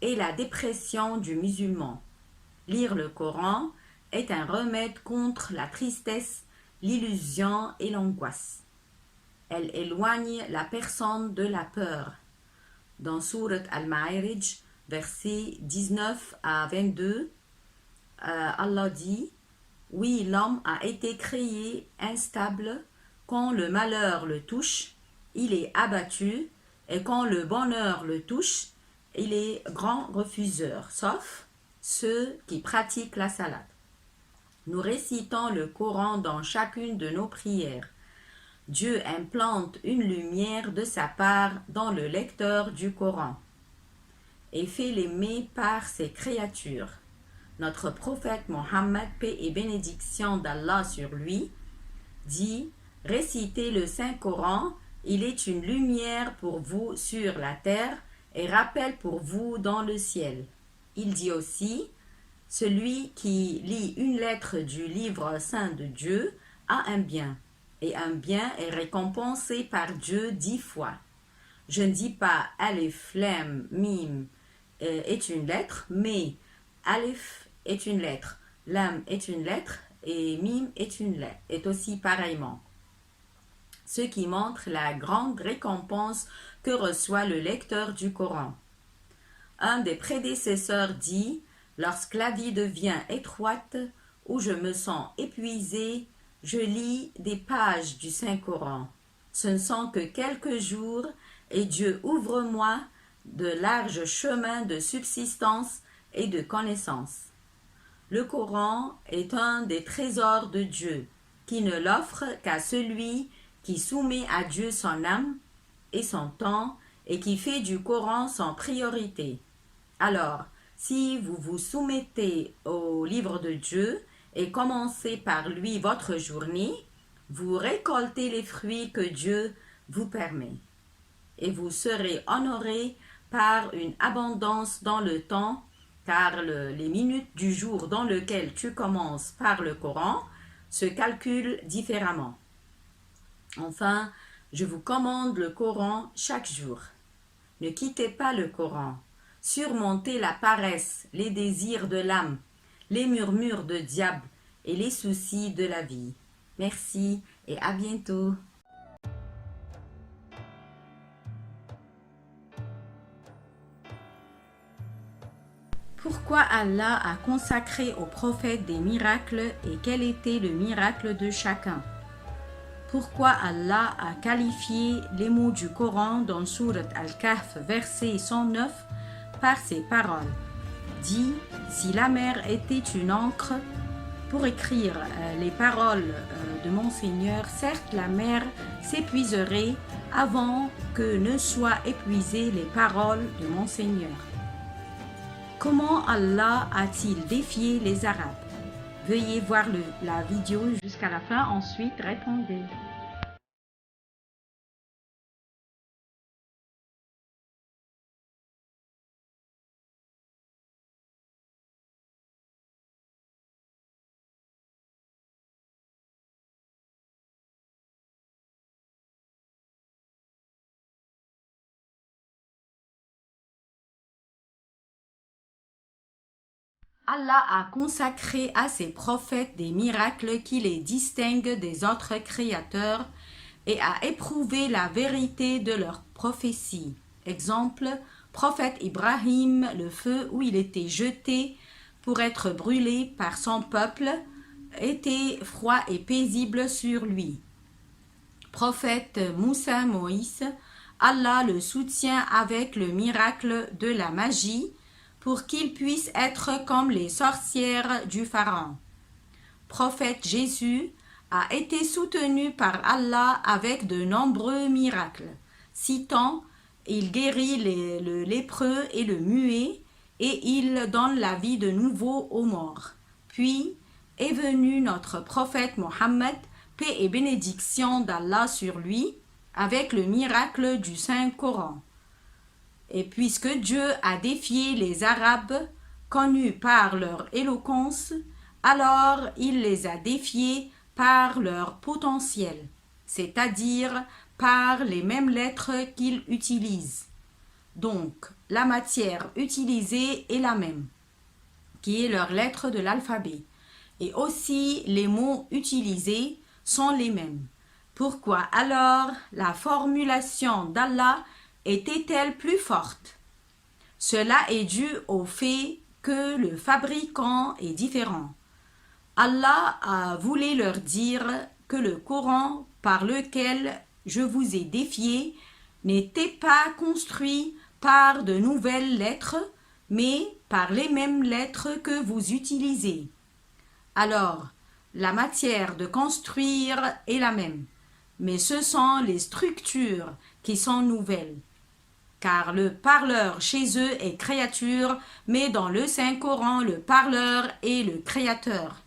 et la dépression du musulman. Lire le Coran est un remède contre la tristesse, l'illusion et l'angoisse. Elle éloigne la personne de la peur. Dans Sourate Al-Ma'arij, versets 19 à 22, Allah dit « Oui, l'homme a été créé instable. Quand le malheur le touche, il est abattu, et quand le bonheur le touche, il est grand refuseur, sauf ceux qui pratiquent la salade. » Nous récitons le Coran dans chacune de nos prières. Dieu implante une lumière de sa part dans le lecteur du Coran et fait l'aimer par ses créatures. Notre prophète Mohammed, paix et bénédiction d'Allah sur lui, dit « Récitez le Saint-Coran, il est une lumière pour vous sur la terre et rappel pour vous dans le ciel. » Il dit aussi « Celui qui lit une lettre du livre saint de Dieu a un bien. Et un bien est récompensé par Dieu 10 fois. » Je ne dis pas Alif, Lam, Mim est une lettre, mais Alif est une lettre, Lam est une lettre et Mim est une lettre, est aussi pareillement. Ce qui montre la grande récompense que reçoit le lecteur du Coran. Un des prédécesseurs dit « Lorsque la vie devient étroite, où je me sens épuisé, je lis des pages du Saint-Coran. Ce ne sont que quelques jours et Dieu ouvre-moi de larges chemins de subsistance et de connaissance. Le Coran est un des trésors de Dieu, qui ne l'offre qu'à celui qui soumet à Dieu son âme et son temps et qui fait du Coran son priorité. Alors, si vous vous soumettez au livre de Dieu et commencez par lui votre journée, vous récoltez les fruits que Dieu vous permet. Et vous serez honoré par une abondance dans le temps, car les minutes du jour dans lequel tu commences par le Coran se calculent différemment. Enfin, je vous commande le Coran chaque jour. Ne quittez pas le Coran. Surmontez la paresse, les désirs de l'âme, les murmures de diable et les soucis de la vie. Merci et à bientôt. Pourquoi Allah a consacré aux prophètes des miracles et quel était le miracle de chacun? Pourquoi Allah a qualifié les mots du Coran dans Sourate Al-Kahf, verset 109, par ces paroles? Dit, si la mer était une encre pour écrire les paroles de mon Seigneur, certes la mer s'épuiserait avant que ne soient épuisées les paroles de mon Seigneur. Comment Allah a-t-il défié les Arabes? Veuillez voir la vidéo jusqu'à la fin, ensuite répondez. Allah a consacré à ses prophètes des miracles qui les distinguent des autres créateurs et a éprouvé la vérité de leurs prophéties. Exemple, prophète Ibrahim, le feu où il était jeté pour être brûlé par son peuple était froid et paisible sur lui. Prophète Moussa Moïse, Allah le soutient avec le miracle de la magie pour qu'il puisse être comme les sorcières du Pharaon. Prophète Jésus a été soutenu par Allah avec de nombreux miracles. Citant, il guérit le lépreux et le muet, et il donne la vie de nouveau aux morts. Puis est venu notre prophète Mohammed, paix et bénédiction d'Allah sur lui, avec le miracle du Saint-Coran. Et puisque Dieu a défié les Arabes, connus par leur éloquence, alors il les a défiés par leur potentiel, c'est-à-dire par les mêmes lettres qu'ils utilisent. Donc, la matière utilisée est la même, qui est leur lettre de l'alphabet. Et aussi, les mots utilisés sont les mêmes. Pourquoi alors la formulation d'Allah était-elle plus forte? Cela est dû au fait que le fabricant est différent. Allah a voulu leur dire que le Coran par lequel je vous ai défié n'était pas construit par de nouvelles lettres, mais par les mêmes lettres que vous utilisez. Alors, la matière de construire est la même, mais ce sont les structures qui sont nouvelles. Car le parleur chez eux est créature, mais dans le Saint-Coran, le parleur est le créateur.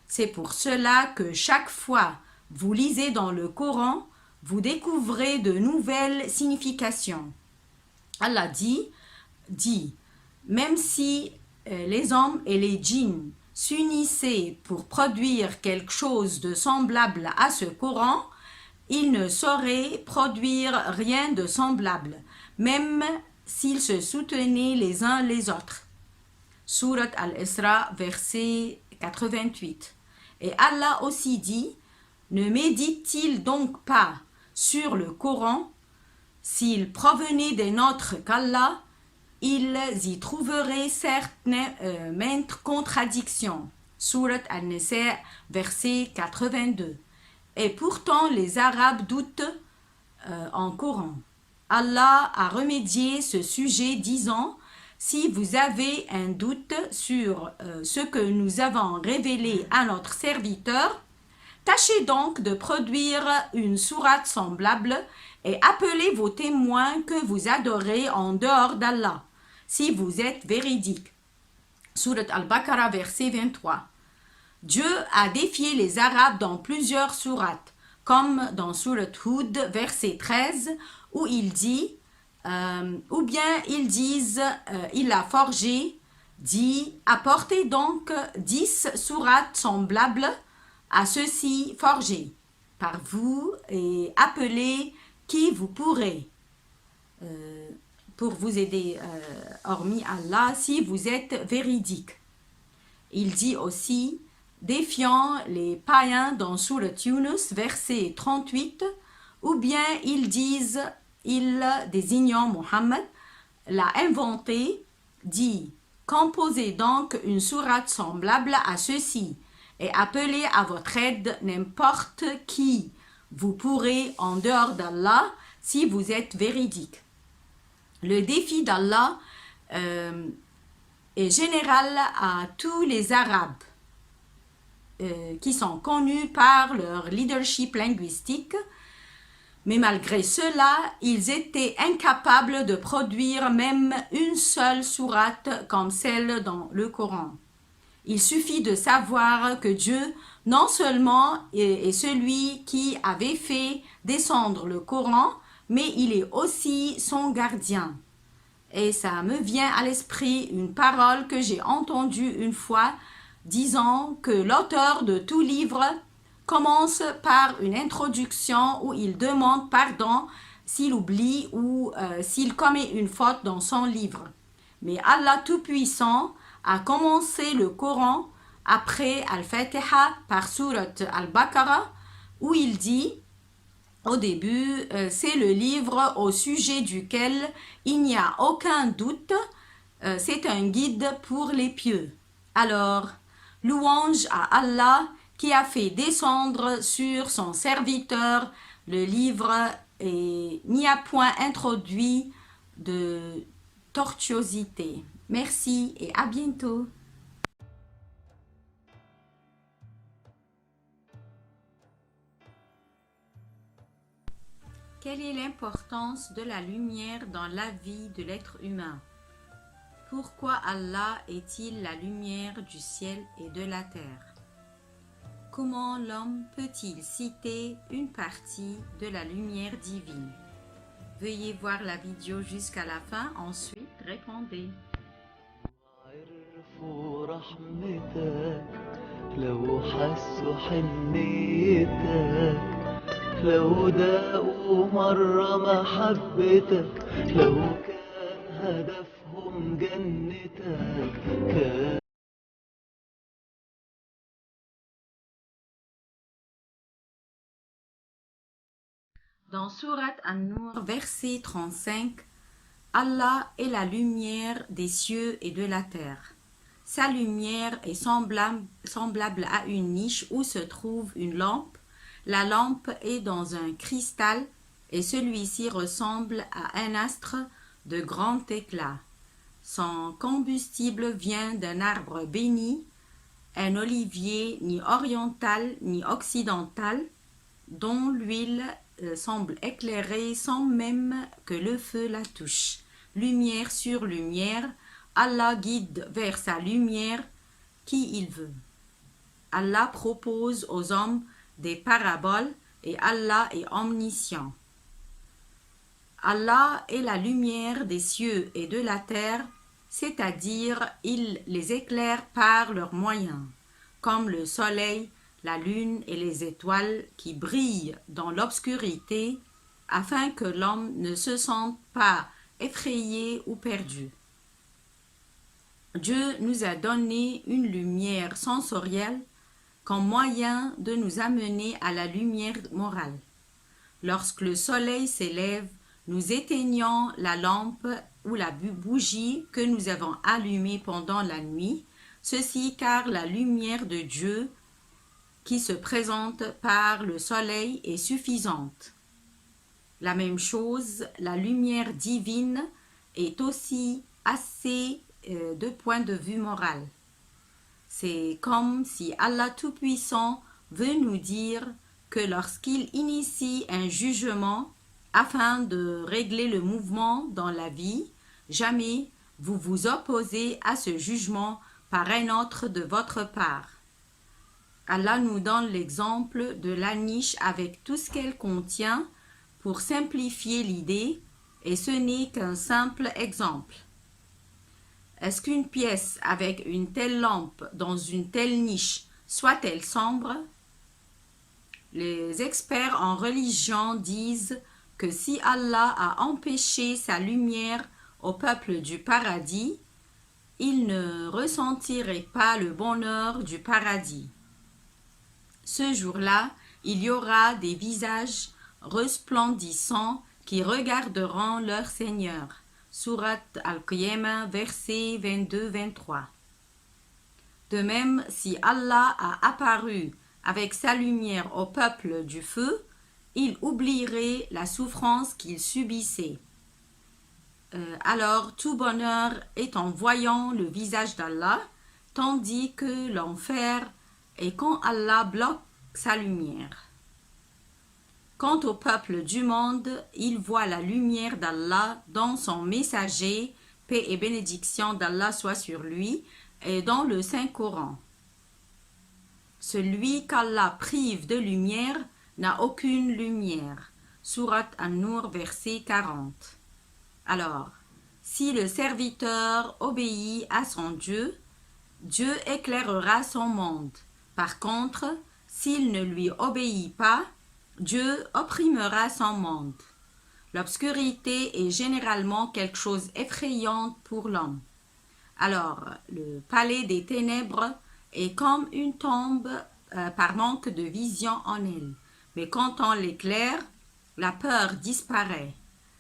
C'est pour cela que chaque fois vous lisez dans le Coran, vous découvrez de nouvelles significations. Allah dit, même si les hommes et les djinns s'unissaient pour produire quelque chose de semblable à ce Coran, ils ne sauraient produire rien de semblable, même s'ils se soutenaient les uns les autres. Sourate Al-Isra, verset 88. Et Allah aussi dit, ne médite-t-il donc pas sur le Coran? S'il provenait des nôtres qu'Allah, ils y trouveraient certes maintes contradictions. Surat An-Nisa, verset 82. Et pourtant, les Arabes doutent en Coran. Allah a remédié ce sujet disant: si vous avez un doute sur ce que nous avons révélé à notre serviteur, tâchez donc de produire une sourate semblable et appelez vos témoins que vous adorez en dehors d'Allah, si vous êtes véridiques. Surat Al-Baqarah, verset 23. Dieu a défié les Arabes dans plusieurs sourates, comme dans Surat Hud, verset 13, où il dit, ou bien ils disent, il a forgé, dit, apportez donc 10 sourates semblables à ceux-ci forgés par vous et appelez qui vous pourrez pour vous aider, hormis Allah, si vous êtes véridique. Il dit aussi, défiant les païens dans Surat Yunus, verset 38, ou bien ils disent, il désignant Mohammed, l'a inventé, dit, composez donc une sourate semblable à ceci, et appelez à votre aide n'importe qui vous pourrez en dehors d'Allah si vous êtes véridique. Le défi d'Allah est général à tous les Arabes qui sont connus par leur leadership linguistique, mais malgré cela, ils étaient incapables de produire même une seule sourate comme celle dans le Coran. Il suffit de savoir que Dieu, non seulement est celui qui avait fait descendre le Coran, mais il est aussi son gardien. Et ça me vient à l'esprit une parole que j'ai entendue une fois, disant que l'auteur de tout livre commence par une introduction où il demande pardon s'il oublie ou s'il commet une faute dans son livre. Mais Allah Tout-Puissant a commencé le Coran après Al-Fatiha par Surat Al-Baqarah où il dit au début, c'est le livre au sujet duquel il n'y a aucun doute, c'est un guide pour les pieux. Alors, louange à Allah qui a fait descendre sur son serviteur le livre et n'y a point introduit de tortuosité. Merci et à bientôt. Quelle est l'importance de la lumière dans la vie de l'être humain? Pourquoi Allah est-il la lumière du ciel et de la terre? Comment l'homme peut-il citer une partie de la lumière divine? Veuillez voir la vidéo jusqu'à la fin, ensuite répondez. لو داقوا مرة محبتك لو كان هدفهم جنتك كان Dans Surat An-Nur, verset 35, Allah est la lumière des cieux et de la terre. Sa lumière est semblable à une niche où se trouve une lampe. La lampe est dans un cristal et celui-ci ressemble à un astre de grand éclat. Son combustible vient d'un arbre béni, un olivier ni oriental ni occidental, dont l'huile semble éclairer sans même que le feu la touche. Lumière sur lumière, Allah guide vers sa lumière qui il veut. Allah propose aux hommes des paraboles et Allah est omniscient. Allah est la lumière des cieux et de la terre, c'est-à-dire il les éclaire par leurs moyens, comme le soleil, la lune et les étoiles qui brillent dans l'obscurité afin que l'homme ne se sente pas effrayé ou perdu. Dieu nous a donné une lumière sensorielle comme moyen de nous amener à la lumière morale. Lorsque le soleil s'élève, nous éteignons la lampe ou la bougie que nous avons allumée pendant la nuit. Ceci car la lumière de Dieu qui se présente par le soleil est suffisante. La même chose, la lumière divine est aussi assez de point de vue moral. C'est comme si Allah Tout-Puissant veut nous dire que lorsqu'il initie un jugement afin de régler le mouvement dans la vie, jamais vous vous opposez à ce jugement par un autre de votre part. Allah nous donne l'exemple de la niche avec tout ce qu'elle contient pour simplifier l'idée, et ce n'est qu'un simple exemple. Est-ce qu'une pièce avec une telle lampe dans une telle niche soit-elle sombre? Les experts en religion disent que si Allah a empêché sa lumière au peuple du paradis, il ne ressentirait pas le bonheur du paradis. Ce jour-là, il y aura des visages resplendissants qui regarderont leur Seigneur. Sourate Al-Qiyamah, versets 22-23. De même, si Allah a apparu avec sa lumière au peuple du feu, il oublierait la souffrance qu'il subissait. Alors tout bonheur est en voyant le visage d'Allah, tandis que l'enfer est quand Allah bloque sa lumière. Quant au peuple du monde, il voit la lumière d'Allah dans son messager, paix et bénédiction d'Allah soit sur lui, et dans le Saint-Coran. Celui qu'Allah prive de lumière n'a aucune lumière. Sourate An-Nur, verset 40. Alors, si le serviteur obéit à son Dieu, Dieu éclairera son monde. Par contre, s'il ne lui obéit pas, Dieu opprimera son monde. L'obscurité est généralement quelque chose d'effrayant pour l'homme. Alors, le palais des ténèbres est comme une tombe par manque de vision en elle. Mais quand on l'éclaire, la peur disparaît.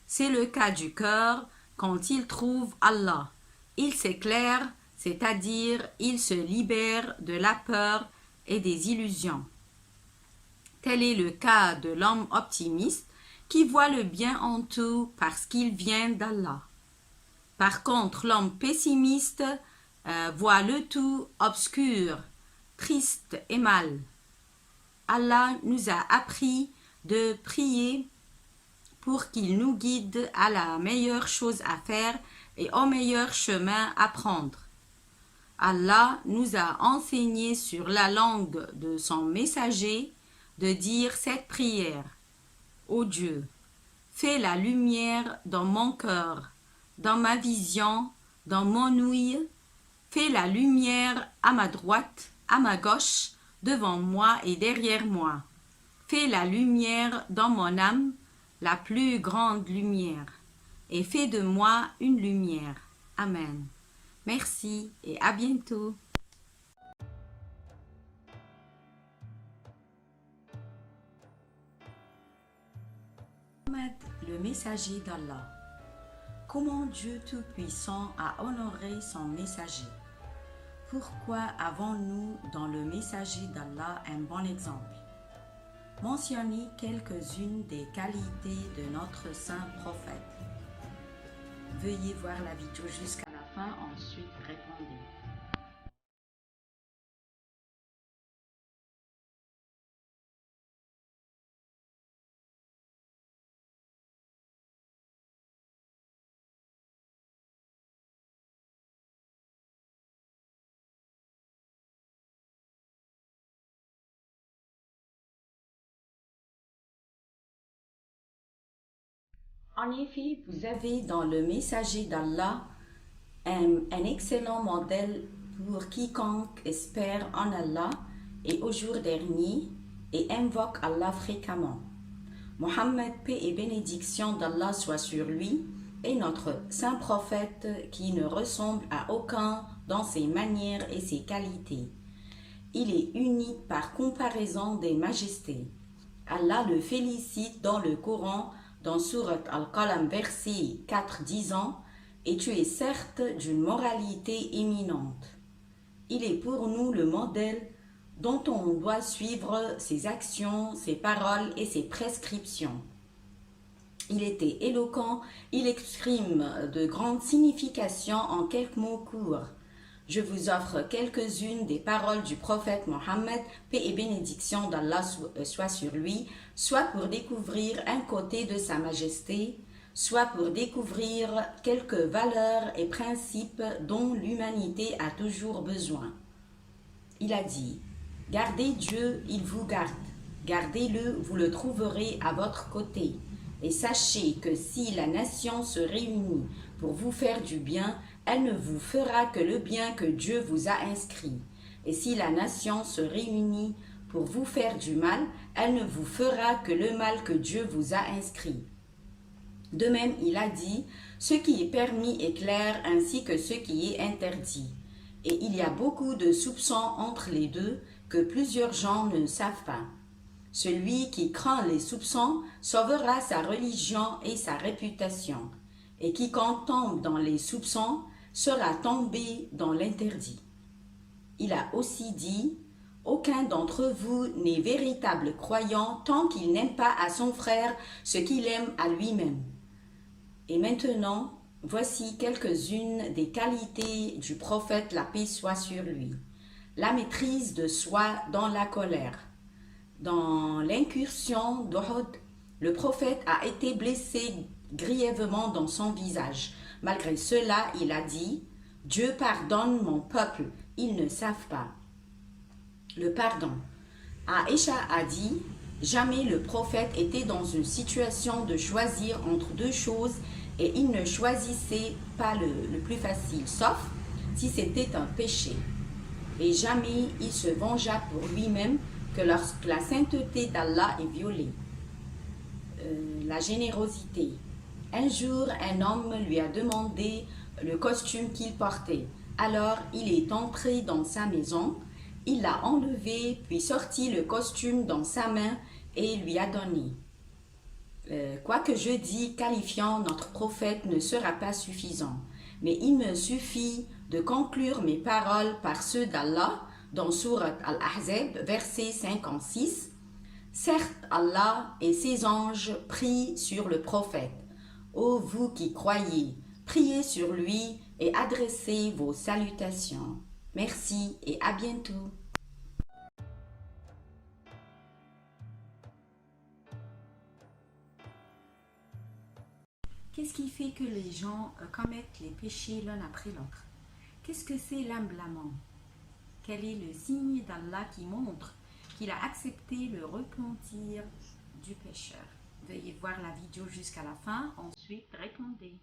C'est le cas du cœur quand il trouve Allah. Il s'éclaire, c'est-à-dire il se libère de la peur et des illusions. Tel est le cas de l'homme optimiste qui voit le bien en tout parce qu'il vient d'Allah. Par contre, l'homme pessimiste voit le tout obscur, triste et mal. Allah nous a appris de prier pour qu'il nous guide à la meilleure chose à faire et au meilleur chemin à prendre. Allah nous a enseigné sur la langue de son messager de dire cette prière. Ô Dieu, fais la lumière dans mon cœur, dans ma vision, dans mon ouïe, fais la lumière à ma droite, à ma gauche, devant moi et derrière moi. Fais la lumière dans mon âme, la plus grande lumière, et fais de moi une lumière. Amen. Merci et à bientôt. Mohammed, le messager d'Allah. Comment Dieu Tout-Puissant a honoré son messager? Pourquoi avons-nous dans le messager d'Allah un bon exemple? Mentionnez quelques-unes des qualités de notre saint prophète. Veuillez voir la vidéo jusqu'à la fin, ensuite répondez. En effet, vous avez dans le messager d'Allah un excellent modèle pour quiconque espère en Allah et au jour dernier et invoque Allah fréquemment. Mohammed, paix et bénédiction d'Allah soit sur lui, est notre saint prophète qui ne ressemble à aucun dans ses manières et ses qualités. Il est unique par comparaison des majestés. Allah le félicite dans le Coran, dans Sourate Al-Qalam, verset 4, disant « Et tu es certes d'une moralité éminente. » Il est pour nous le modèle dont on doit suivre ses actions, ses paroles et ses prescriptions. Il était éloquent, il exprime de grandes significations en quelques mots courts. Je vous offre quelques-unes des paroles du prophète Mohammed, paix et bénédiction d'Allah soit sur lui, soit pour découvrir un côté de sa majesté, soit pour découvrir quelques valeurs et principes dont l'humanité a toujours besoin. Il a dit, « Gardez Dieu, il vous garde. Gardez-le, vous le trouverez à votre côté. Et sachez que si la nation se réunit pour vous faire du bien, elle ne vous fera que le bien que Dieu vous a inscrit. Et si la nation se réunit pour vous faire du mal, elle ne vous fera que le mal que Dieu vous a inscrit. » De même, il a dit, « Ce qui est permis est clair ainsi que ce qui est interdit. » Et il y a beaucoup de soupçons entre les deux que plusieurs gens ne savent pas. Celui qui craint les soupçons sauvera sa religion et sa réputation, et quiconque tombe dans les soupçons sera tombé dans l'interdit. Il a aussi dit, « Aucun d'entre vous n'est véritable croyant tant qu'il n'aime pas à son frère ce qu'il aime à lui-même. » Et maintenant, voici quelques-unes des qualités du prophète, la paix soit sur lui. La maîtrise de soi dans la colère. Dans l'incursion d'Uhud, le prophète a été blessé grièvement dans son visage. Malgré cela, il a dit, « Dieu pardonne mon peuple, ils ne savent pas. » Le pardon. Aïcha a dit, « Jamais le prophète était dans une situation de choisir entre deux choses et il ne choisissait pas le plus facile, sauf si c'était un péché. Et jamais il se vengea pour lui-même que lorsque la sainteté d'Allah est violée. » La générosité. Un jour, un homme lui a demandé le costume qu'il portait. Alors, il est entré dans sa maison, il l'a enlevé, puis sorti le costume dans sa main et lui a donné. Quoi que je dis qualifiant notre prophète ne sera pas suffisant, mais il me suffit de conclure mes paroles par ceux d'Allah dans Sourate Al-Ahzab, verset 56. Certes, Allah et ses anges prient sur le prophète. Ô vous qui croyez, priez sur lui et adressez vos salutations. Merci et à bientôt. Qu'est-ce qui fait que les gens commettent les péchés l'un après l'autre? Qu'est-ce que c'est l'humblement? Quel est le signe d'Allah qui montre qu'il a accepté le repentir du pécheur? Veuillez voir la vidéo jusqu'à la fin, ensuite répondez.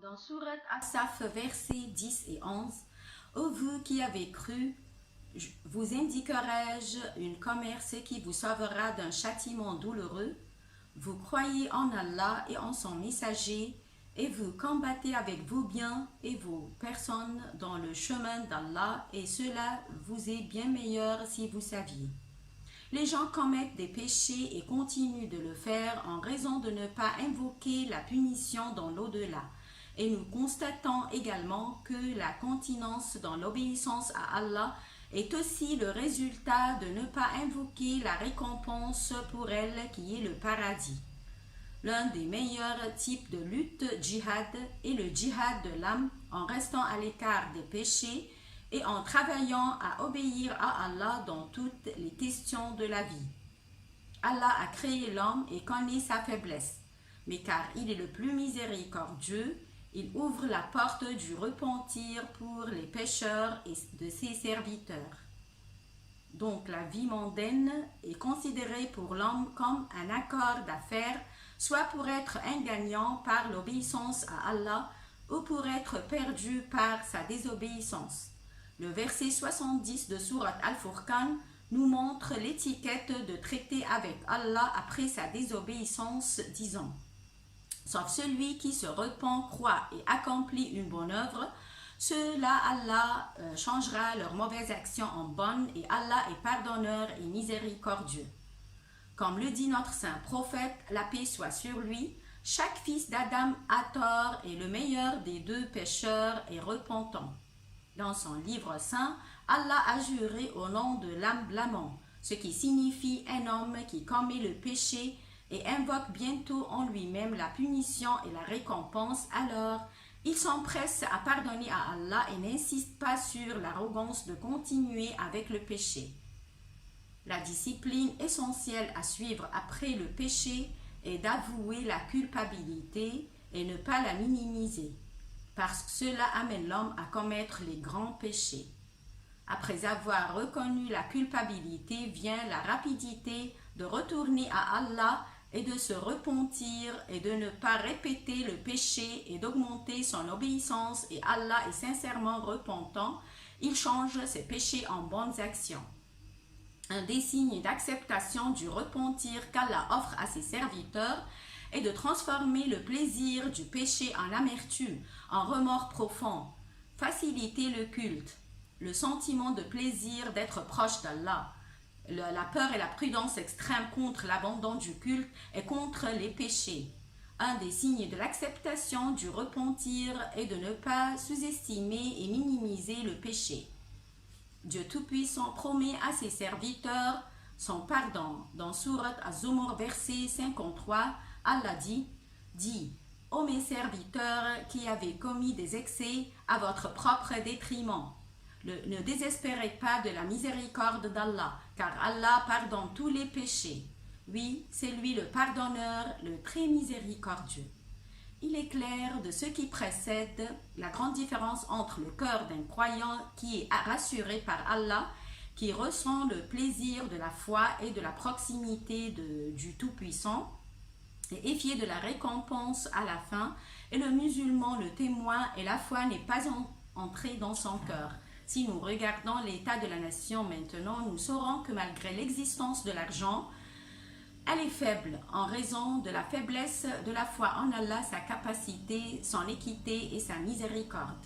Dans Sourate As-Saf, versets 10 et 11, « Ô vous qui avez cru, vous indiquerai-je une commerce qui vous sauvera d'un châtiment douloureux? Vous croyez en Allah et en son messager, et vous combattez avec vos biens et vos personnes dans le chemin d'Allah, et cela vous est bien meilleur si vous saviez. » Les gens commettent des péchés et continuent de le faire en raison de ne pas invoquer la punition dans l'au-delà. Et nous constatons également que la continence dans l'obéissance à Allah est aussi le résultat de ne pas invoquer la récompense pour elle qui est le paradis. L'un des meilleurs types de lutte djihad est le djihad de l'âme en restant à l'écart des péchés et en travaillant à obéir à Allah dans toutes les questions de la vie. Allah a créé l'homme et connaît sa faiblesse, mais car il est le plus miséricordieux, il ouvre la porte du repentir pour les pécheurs et de ses serviteurs. Donc la vie mondaine est considérée pour l'homme comme un accord d'affaires, soit pour être un gagnant par l'obéissance à Allah ou pour être perdu par sa désobéissance. Le verset 70 de Sourate Al-Furqan nous montre l'étiquette de traiter avec Allah après sa désobéissance, disant: sauf celui qui se repent, croit et accomplit une bonne œuvre, ceux-là Allah changera leurs mauvaises actions en bonnes, et Allah est pardonneur et miséricordieux. Comme le dit notre saint prophète, la paix soit sur lui, chaque fils d'Adam a tort et le meilleur des deux pécheurs est repentant. Dans son livre saint, Allah a juré au nom de l'âme blâmant, ce qui signifie un homme qui commet le péché et invoque bientôt en lui-même la punition et la récompense. Alors il s'empresse à pardonner à Allah et n'insiste pas sur l'arrogance de continuer avec le péché. La discipline essentielle à suivre après le péché est d'avouer la culpabilité et ne pas la minimiser, parce que cela amène l'homme à commettre les grands péchés. Après avoir reconnu la culpabilité vient la rapidité de retourner à Allah et de se repentir et de ne pas répéter le péché et d'augmenter son obéissance, et Allah est sincèrement repentant, il change ses péchés en bonnes actions. Un des signes d'acceptation du repentir qu'Allah offre à ses serviteurs est de transformer le plaisir du péché en amertume, en remords profond, faciliter le culte, le sentiment de plaisir d'être proche d'Allah, la peur et la prudence extrême contre l'abandon du culte et contre les péchés. Un des signes de l'acceptation du repentir est de ne pas sous-estimer et minimiser le péché. Dieu Tout-Puissant promet à ses serviteurs son pardon. Dans Sourate Az-Zumur, verset 53, Allah dit: dis, ô mes serviteurs qui avez commis des excès à votre propre détriment, ne désespérez pas de la miséricorde d'Allah, car Allah pardonne tous les péchés. Oui, c'est lui le pardonneur, le très miséricordieux. Il est clair de ce qui précède la grande différence entre le cœur d'un croyant qui est rassuré par Allah, qui ressent le plaisir de la foi et de la proximité du Tout-Puissant, et éfié de la récompense à la fin, et le musulman, le témoin, et la foi n'est pas entrée dans son cœur. Si nous regardons l'état de la nation maintenant, nous saurons que malgré l'existence de l'argent, elle est faible en raison de la faiblesse de la foi en Allah, sa capacité, son équité et sa miséricorde.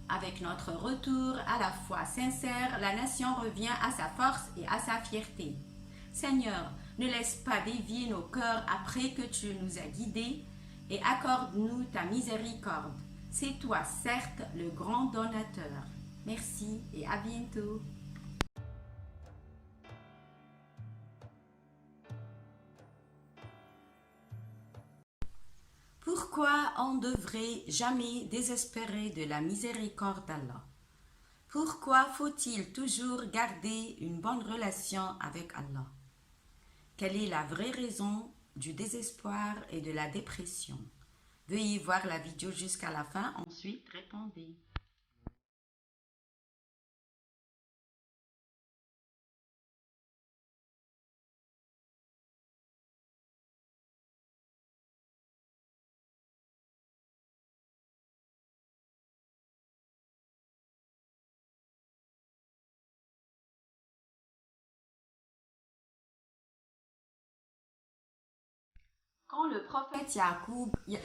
Avec notre retour à la foi sincère, la nation revient à sa force et à sa fierté. Seigneur, ne laisse pas dévier nos cœurs après que tu nous as guidés, et accorde-nous ta miséricorde. C'est toi, certes, le grand donateur. Merci et à bientôt. Pourquoi on ne devrait jamais désespérer de la miséricorde d'Allah? Pourquoi faut-il toujours garder une bonne relation avec Allah? Quelle est la vraie raison du désespoir et de la dépression? Veuillez voir la vidéo jusqu'à la fin, ensuite répondez. Quand le prophète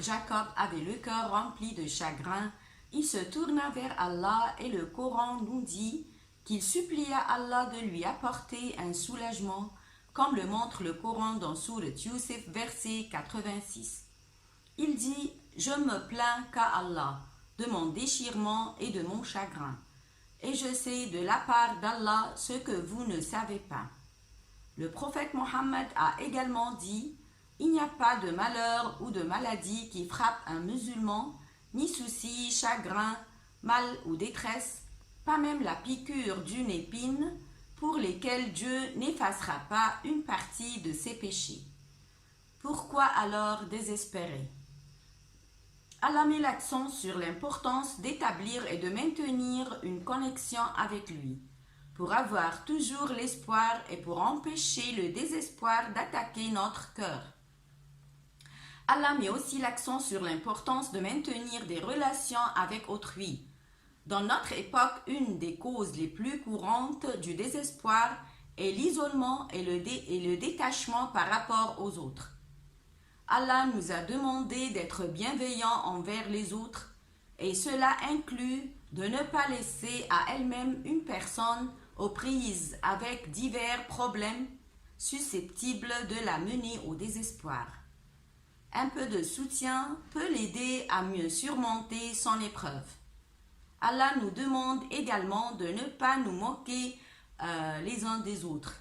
Jacob avait le cœur rempli de chagrin, il se tourna vers Allah et le Coran nous dit qu'il supplia Allah de lui apporter un soulagement, comme le montre le Coran dans Sourate Yusuf, verset 86. Il dit: je me plains qu'à Allah de mon déchirement et de mon chagrin, et je sais de la part d'Allah ce que vous ne savez pas. Le prophète Mohammed a également dit: il n'y a pas de malheur ou de maladie qui frappe un musulman, ni souci, chagrin, mal ou détresse, pas même la piqûre d'une épine, pour lesquelles Dieu n'effacera pas une partie de ses péchés. Pourquoi alors désespérer? Allah met l'accent sur l'importance d'établir et de maintenir une connexion avec lui, pour avoir toujours l'espoir et pour empêcher le désespoir d'attaquer notre cœur. Allah met aussi l'accent sur l'importance de maintenir des relations avec autrui. Dans notre époque, une des causes les plus courantes du désespoir est l'isolement et le détachement par rapport aux autres. Allah nous a demandé d'être bienveillants envers les autres et cela inclut de ne pas laisser à elle-même une personne aux prises avec divers problèmes susceptibles de la mener au désespoir. Un peu de soutien peut l'aider à mieux surmonter son épreuve. Allah nous demande également de ne pas nous moquer les uns des autres,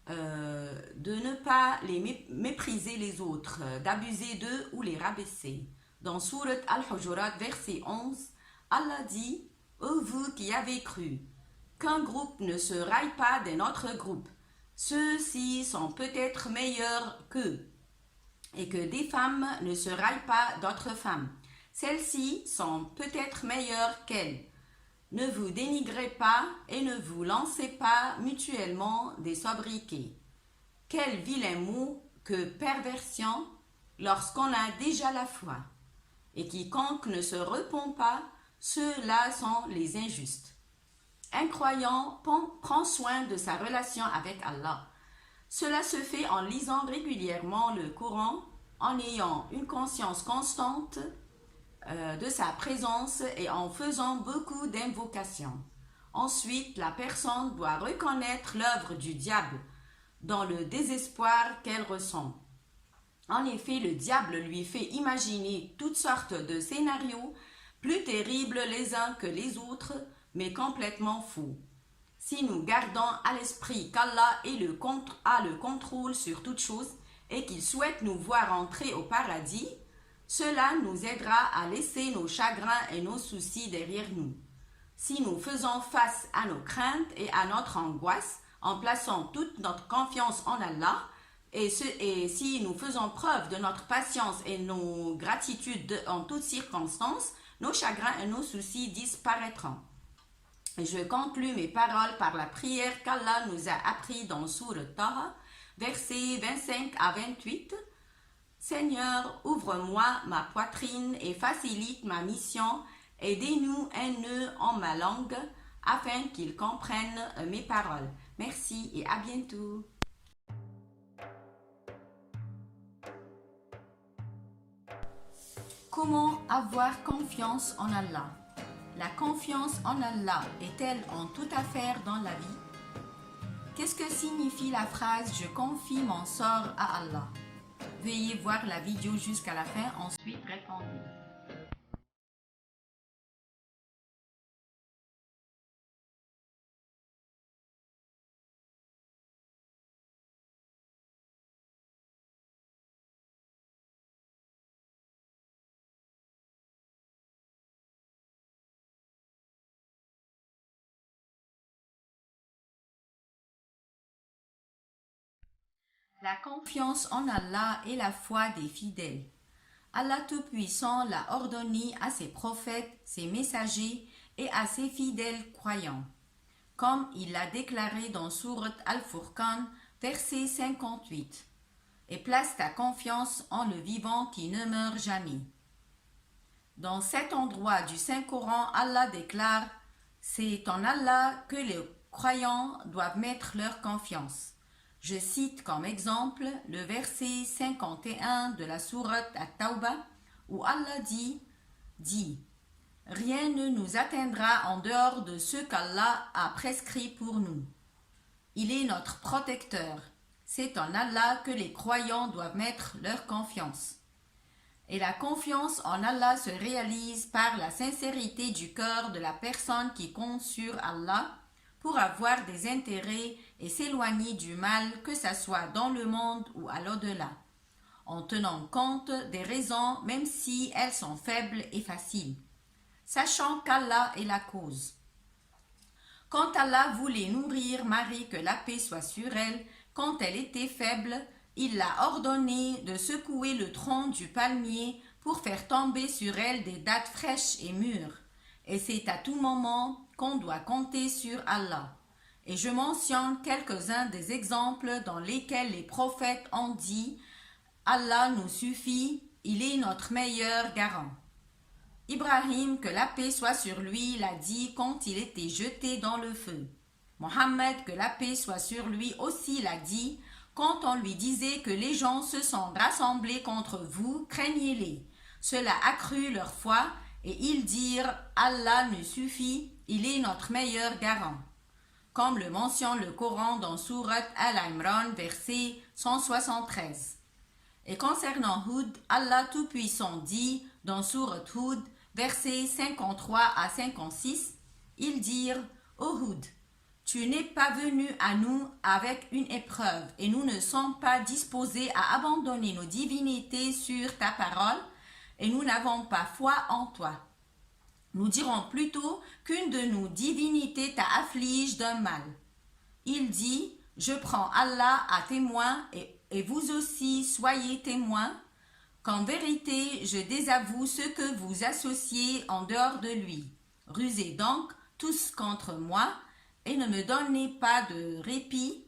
de ne pas les mépriser les autres, d'abuser d'eux ou les rabaisser. Dans Sourate Al-Hujurat, verset 11, Allah dit « Ô vous qui avez cru, qu'un groupe ne se raille pas d'un autre groupe, ceux-ci sont peut-être meilleurs qu'eux, et que des femmes ne se raillent pas d'autres femmes. Celles-ci sont peut-être meilleures qu'elles. Ne vous dénigrez pas et ne vous lancez pas mutuellement des sobriquets. Quel vilain mot que perversion lorsqu'on a déjà la foi. Et quiconque ne se repent pas, ceux-là sont les injustes. » Un croyant prend soin de sa relation avec Allah. Cela se fait en lisant régulièrement le Coran, en ayant une conscience constante de sa présence et en faisant beaucoup d'invocations. Ensuite, la personne doit reconnaître l'œuvre du diable dans le désespoir qu'elle ressent. En effet, le diable lui fait imaginer toutes sortes de scénarios plus terribles les uns que les autres, mais complètement faux. Si nous gardons à l'esprit qu'Allah a le contrôle sur toutes choses et qu'il souhaite nous voir entrer au paradis, cela nous aidera à laisser nos chagrins et nos soucis derrière nous. Si nous faisons face à nos craintes et à notre angoisse en plaçant toute notre confiance en Allah, et si nous faisons preuve de notre patience et nos gratitudes en toutes circonstances, nos chagrins et nos soucis disparaîtront. Je conclus mes paroles par la prière qu'Allah nous a appris dans Sourate Taha, versets 25 à 28. Seigneur, ouvre-moi ma poitrine et facilite ma mission, et dénoue un nœud en ma langue, afin qu'ils comprennent mes paroles. Merci et à bientôt. Comment avoir confiance en Allah? La confiance en Allah est-elle en toute affaire dans la vie? Qu'est-ce que signifie la phrase « Je confie mon sort à Allah » ? Veuillez voir la vidéo jusqu'à la fin, ensuite répondez. La confiance en Allah est la foi des fidèles. Allah Tout-Puissant l'a ordonné à ses prophètes, ses messagers et à ses fidèles croyants, comme il l'a déclaré dans Sourate Al-Furqan, verset 58. Et place ta confiance en le vivant qui ne meurt jamais. Dans cet endroit du Saint-Coran, Allah déclare « C'est en Allah que les croyants doivent mettre leur confiance ». Je cite comme exemple le verset 51 de la sourate At-Tawbah où Allah dit « Rien ne nous atteindra en dehors de ce qu'Allah a prescrit pour nous. Il est notre protecteur. C'est en Allah que les croyants doivent mettre leur confiance. » Et la confiance en Allah se réalise par la sincérité du cœur de la personne qui compte sur Allah pour avoir des intérêts et s'éloigner du mal, que ce soit dans le monde ou à l'au-delà, en tenant compte des raisons même si elles sont faibles et faciles, sachant qu'Allah est la cause. Quand Allah voulait nourrir Marie, que la paix soit sur elle, quand elle était faible, il l'a ordonné de secouer le tronc du palmier pour faire tomber sur elle des dattes fraîches et mûres. Et c'est à tout moment qu'on doit compter sur Allah. Et je mentionne quelques-uns des exemples dans lesquels les prophètes ont dit « Allah nous suffit, il est notre meilleur garant ». Ibrahim, que la paix soit sur lui, l'a dit quand il était jeté dans le feu. Mohammed, que la paix soit sur lui, aussi l'a dit quand on lui disait que les gens se sont rassemblés contre vous, craignez-les. Cela accrut leur foi et ils dirent Allah nous suffit, il est notre meilleur garant. Comme le mentionne le Coran dans Sourate Al-Imran, verset 173. Et concernant Hud, Allah Tout-Puissant dit dans Sourate Hud, versets 53 à 56, ils dirent « Ô Hud, tu n'es pas venu à nous avec une épreuve et nous ne sommes pas disposés à abandonner nos divinités sur ta parole et nous n'avons pas foi en toi. Nous dirons plutôt qu'une de nos divinités t'afflige d'un mal. » Il dit « Je prends Allah à témoin et vous aussi soyez témoins qu'en vérité je désavoue ce que vous associez en dehors de lui. Rusez donc tous contre moi et ne me donnez pas de répit.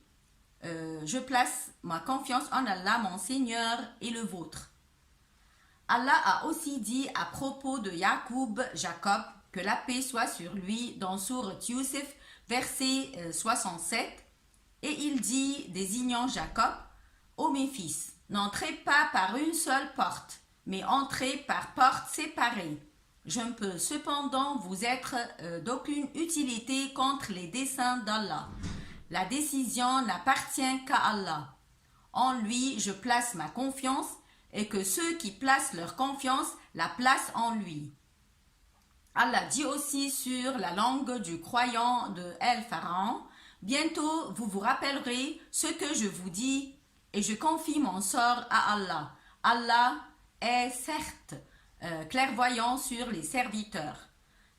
Je place ma confiance en Allah, mon Seigneur, et le vôtre. » Allah a aussi dit à propos de Jacob, que la paix soit sur lui, dans Sourate Yusuf, verset 67, et il dit, désignant Jacob, « Ô mes fils, n'entrez pas par une seule porte, mais entrez par portes séparées. Je ne peux cependant vous être d'aucune utilité contre les desseins d'Allah. La décision n'appartient qu'à Allah. En lui, je place ma confiance, et que ceux qui placent leur confiance la placent en lui. » Allah dit aussi sur la langue du croyant de El-Pharaon, « Bientôt vous vous rappellerez ce que je vous dis, et je confie mon sort à Allah. Allah est certes clairvoyant sur les serviteurs. »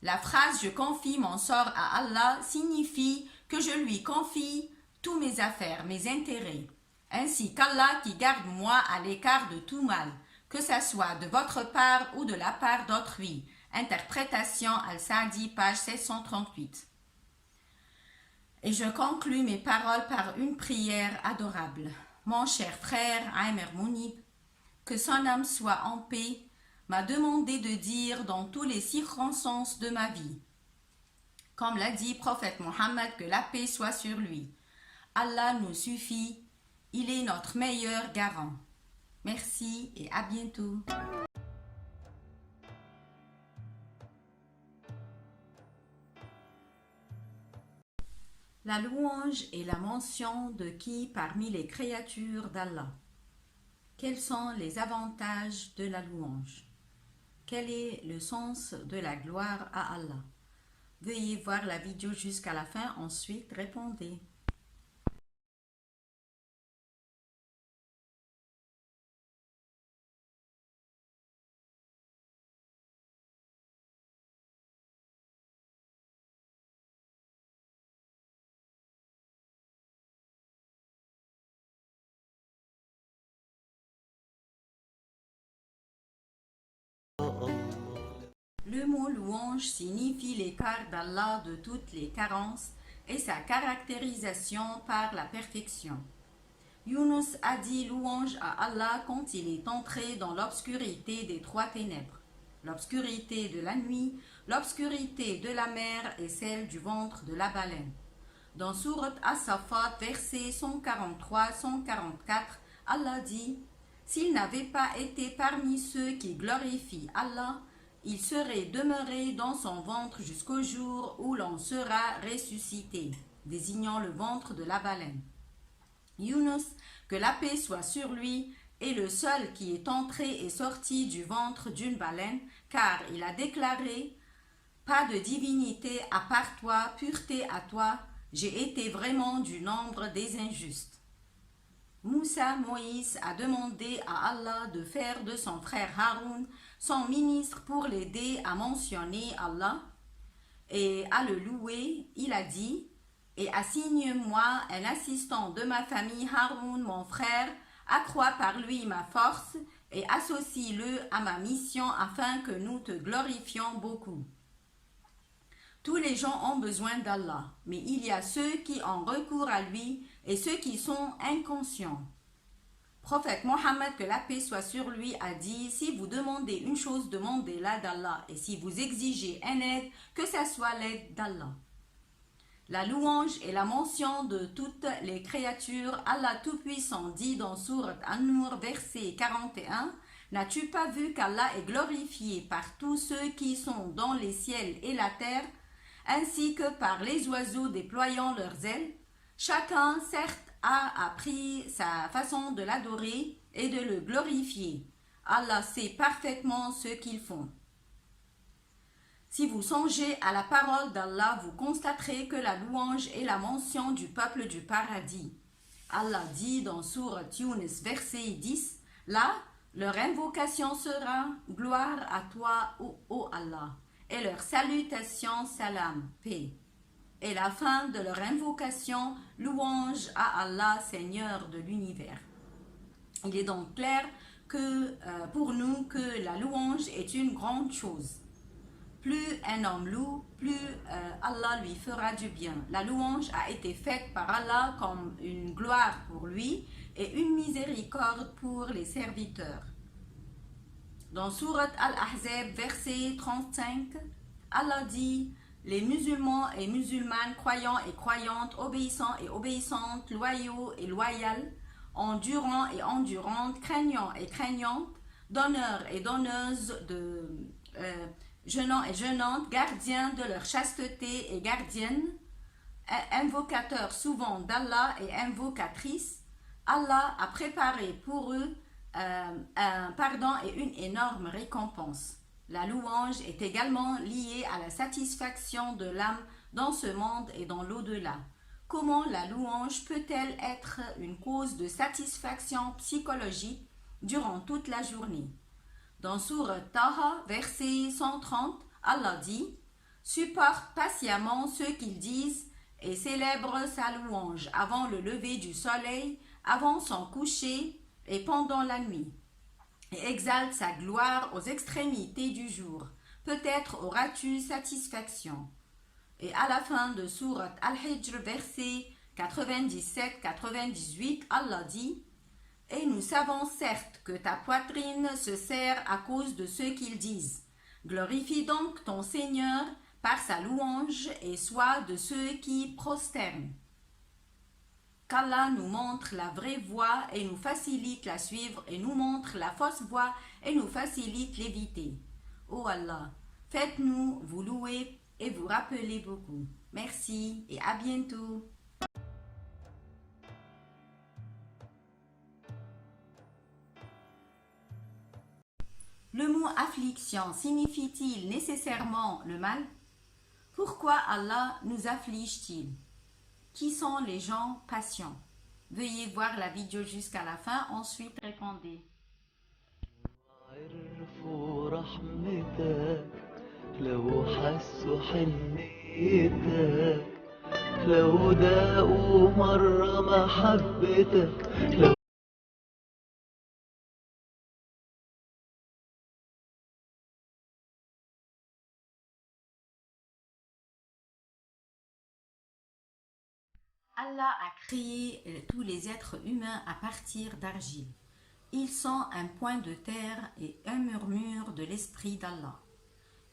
La phrase « Je confie mon sort à Allah » signifie que je lui confie tous mes affaires, mes intérêts, ainsi qu'Allah qui garde moi à l'écart de tout mal, que ça soit de votre part ou de la part d'autrui. Interprétation Al-Sadi, page 738. Et je conclus mes paroles par une prière adorable. Mon cher frère Aimer Mounib, que son âme soit en paix, m'a demandé de dire dans toutes les circonstances de ma vie. Comme l'a dit prophète Mohammed, que la paix soit sur lui. Allah nous suffit, il est notre meilleur garant. Merci et à bientôt. La louange est la mention de qui parmi les créatures d'Allah. Quels sont les avantages de la louange? Quel est le sens de la gloire à Allah? Veuillez voir la vidéo jusqu'à la fin, ensuite répondez. Le mot louange signifie l'écart d'Allah de toutes les carences et sa caractérisation par la perfection. Yunus a dit louange à Allah quand il est entré dans l'obscurité des trois ténèbres, l'obscurité de la nuit, l'obscurité de la mer et celle du ventre de la baleine. Dans Sourate As-Saffat, versets 143-144, Allah dit « S'il n'avait pas été parmi ceux qui glorifient Allah, il serait demeuré dans son ventre jusqu'au jour où l'on sera ressuscité, désignant le ventre de la baleine. » Yunus, que la paix soit sur lui, est le seul qui est entré et sorti du ventre d'une baleine, car il a déclaré « Pas de divinité à part toi, pureté à toi, j'ai été vraiment du nombre des injustes. » Moïse a demandé à Allah de faire de son frère Haroun son ministre pour l'aider à mentionner Allah et à le louer. Il a dit « Et assigne-moi un assistant de ma famille, Haroun, mon frère, accrois par lui ma force et associe-le à ma mission afin que nous te glorifions beaucoup. » Tous les gens ont besoin d'Allah, mais il y a ceux qui ont recours à lui et ceux qui sont inconscients. Prophète Mohammed, que la paix soit sur lui, a dit « Si vous demandez une chose, demandez-la d'Allah, et si vous exigez une aide, que ça soit l'aide d'Allah. » La louange et la mention de toutes les créatures, Allah Tout-Puissant dit dans Sourate An-Nur, verset 41, « N'as-tu pas vu qu'Allah est glorifié par tous ceux qui sont dans les ciels et la terre, ainsi que par les oiseaux déployant leurs ailes? Chacun, certes, a appris sa façon de l'adorer et de le glorifier. Allah sait parfaitement ce qu'ils font. » Si vous songez à la parole d'Allah, vous constaterez que la louange est la mention du peuple du paradis. Allah dit dans Sourate Yunus, verset 10, « Là, leur invocation sera « Gloire à toi, ô Allah » et leur salutation « Salam, paix ». Et la fin de leur invocation « Louange à Allah, Seigneur de l'univers ». Il est donc clair que pour nous que la louange est une grande chose. Plus un homme loue, plus Allah lui fera du bien. La louange a été faite par Allah comme une gloire pour lui et une miséricorde pour les serviteurs. Dans Sourate Al-Ahzab, verset 35, Allah dit « Les musulmans et musulmanes, croyants et croyantes, obéissants et obéissantes, loyaux et loyales, endurants et endurantes, craignants et craignantes, donneurs et donneuses jeûnants et jeûnantes, gardiens de leur chasteté et gardiennes, invocateurs souvent d'Allah et invocatrices, Allah a préparé pour eux un pardon et une énorme récompense. La louange est également liée à la satisfaction de l'âme dans ce monde et dans l'au-delà. Comment la louange peut-elle être une cause de satisfaction psychologique durant toute la journée? Dans Sourate Taha, verset 130, Allah dit « Supporte patiemment ceux qu'ils disent et célèbre sa louange avant le lever du soleil, avant son coucher et pendant la nuit. Et exalte sa gloire aux extrémités du jour. Peut-être auras-tu satisfaction. » Et à la fin de Sourate Al-Hijr, verset 97-98, Allah dit « Et nous savons certes que ta poitrine se serre à cause de ce qu'ils disent. Glorifie donc ton Seigneur par sa louange et sois de ceux qui prosternent. » Qu'Allah nous montre la vraie voie et nous facilite la suivre et nous montre la fausse voie et nous facilite l'éviter. Ô Allah, faites-nous vous louer et vous rappeler beaucoup. Merci et à bientôt. Le mot affliction signifie-t-il nécessairement le mal? Pourquoi Allah nous afflige-t-il? Qui sont les gens patients? Veuillez voir la vidéo jusqu'à la fin, ensuite répondez. عرفوا رحمتك لو حسوا حنيتك لو داقوا مرة محبتك لو Allah a créé tous les êtres humains à partir d'argile. Ils sont un point de terre et un murmure de l'esprit d'Allah.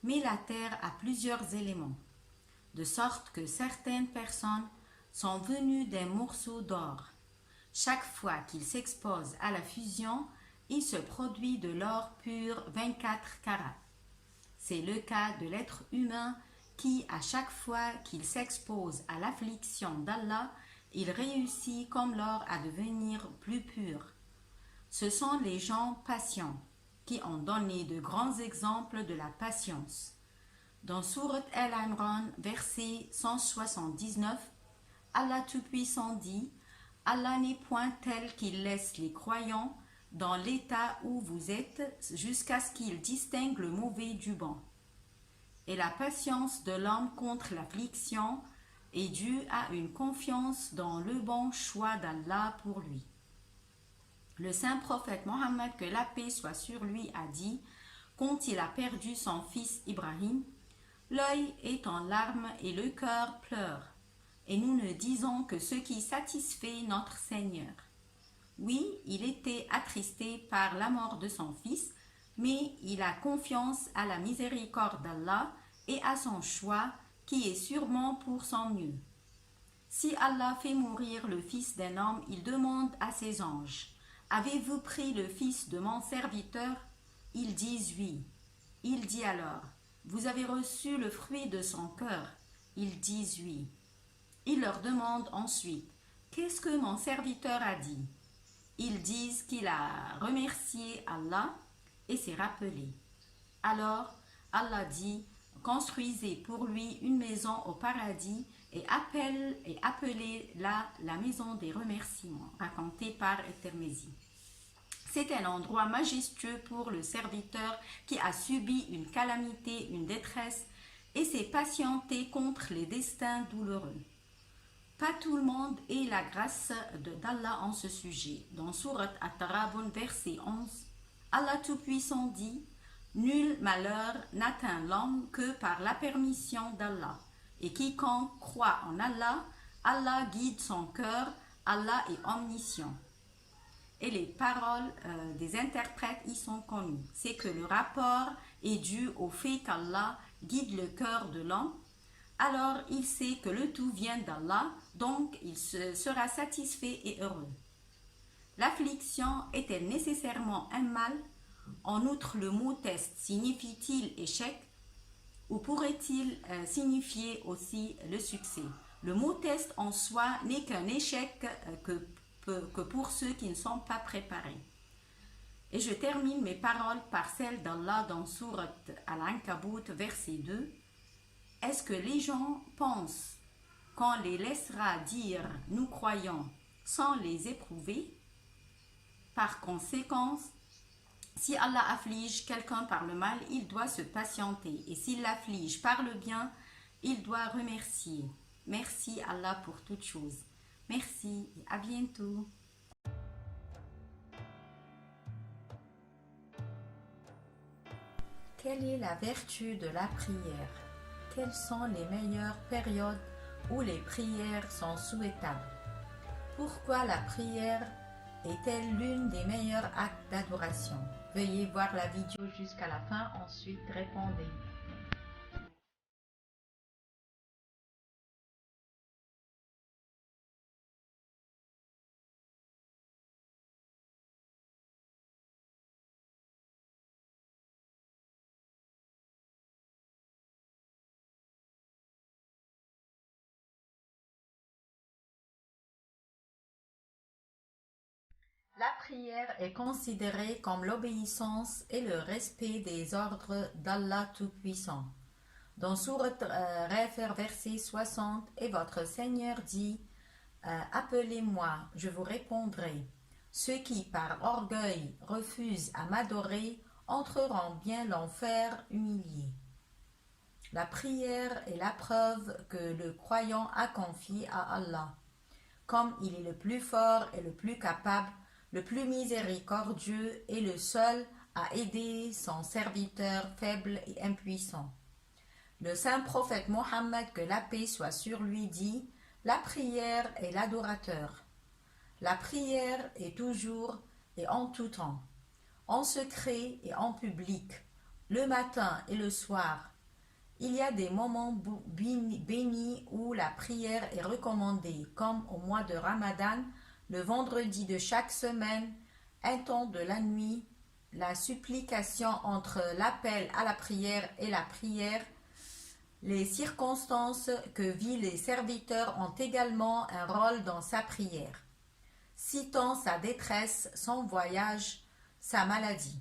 Mais la terre a plusieurs éléments, de sorte que certaines personnes sont venues d'un morceau d'or. Chaque fois qu'il s'expose à la fusion, il se produit de l'or pur 24 carats. C'est le cas de l'être humain qui, à chaque fois qu'il s'expose à l'affliction d'Allah, il réussit comme l'or à devenir plus pur. Ce sont les gens patients qui ont donné de grands exemples de la patience. Dans Sourate Al-Imran, verset 179, Allah Tout-Puissant dit « Allah n'est point tel qu'il laisse les croyants dans l'état où vous êtes jusqu'à ce qu'il distingue le mauvais du bon. » Et la patience de l'homme contre l'affliction est due à une confiance dans le bon choix d'Allah pour lui. Le saint prophète Mohammed, que la paix soit sur lui, a dit, quand il a perdu son fils Ibrahim, « L'œil est en larmes et le cœur pleure, et nous ne disons que ce qui satisfait notre Seigneur. » Oui, il était attristé par la mort de son fils, mais il a confiance à la miséricorde d'Allah et à son choix qui est sûrement pour son mieux. Si Allah fait mourir le fils d'un homme, il demande à ses anges, « Avez-vous pris le fils de mon serviteur ?» Ils disent oui. Il dit alors, « Vous avez reçu le fruit de son cœur ?» Ils disent oui. Il leur demande ensuite, « Qu'est-ce que mon serviteur a dit ?» Ils disent qu'il a remercié Allah et s'est rappelé. Alors Allah dit, « Construisez pour lui une maison au paradis et appelez-la la maison des remerciements, raconté par Tirmizi. » C'est un endroit majestueux pour le serviteur qui a subi une calamité, une détresse et s'est patienté contre les destins douloureux. Pas tout le monde ait la grâce d'Allah en ce sujet. Dans Sourate At-Tarabun, verset 11, Allah Tout-Puissant dit « Nul malheur n'atteint l'homme que par la permission d'Allah. Et quiconque croit en Allah, Allah guide son cœur, Allah est omniscient. » Et les paroles des interprètes y sont connues. C'est que le rapport est dû au fait qu'Allah guide le cœur de l'homme. Alors il sait que le tout vient d'Allah, donc il sera satisfait et heureux. L'affliction est-elle nécessairement un mal? En outre, le mot test signifie-t-il échec ou pourrait-il signifier aussi le succès? Le mot test en soi n'est qu'un échec que pour ceux qui ne sont pas préparés. Et je termine mes paroles par celles d'Allah dans Sourate Al-Ankabut, verset 2. Est-ce que les gens pensent qu'on les laissera dire « nous croyons » sans les éprouver? Par conséquent, si Allah afflige quelqu'un par le mal, il doit se patienter. Et s'il l'afflige par le bien, il doit remercier. Merci Allah pour toutes choses. Merci et à bientôt. Quelle est la vertu de la prière? Quelles sont les meilleures périodes où les prières sont souhaitables? Pourquoi la prière est-elle l'une des meilleurs actes d'adoration? Veuillez voir la vidéo jusqu'à la fin, ensuite répondez. La prière est considérée comme l'obéissance et le respect des ordres d'Allah Tout-Puissant. Dans Sourate Ghafir, verset 60, « Et votre Seigneur dit, appelez-moi, je vous répondrai. Ceux qui, par orgueil, refusent à m'adorer entreront bien l'enfer humiliés. » La prière est la preuve que le croyant a confié à Allah. Comme il est le plus fort et le plus capable, le plus miséricordieux et le seul à aider son serviteur faible et impuissant. Le saint prophète Mohammed, que la paix soit sur lui, dit « La prière est l'adorateur. La prière est toujours et en tout temps, en secret et en public, le matin et le soir. Il y a des moments bénis où la prière est recommandée, comme au mois de Ramadan, le vendredi de chaque semaine, un temps de la nuit, la supplication entre l'appel à la prière et la prière. Les circonstances que vivent les serviteurs ont également un rôle dans sa prière, citant sa détresse, son voyage, sa maladie.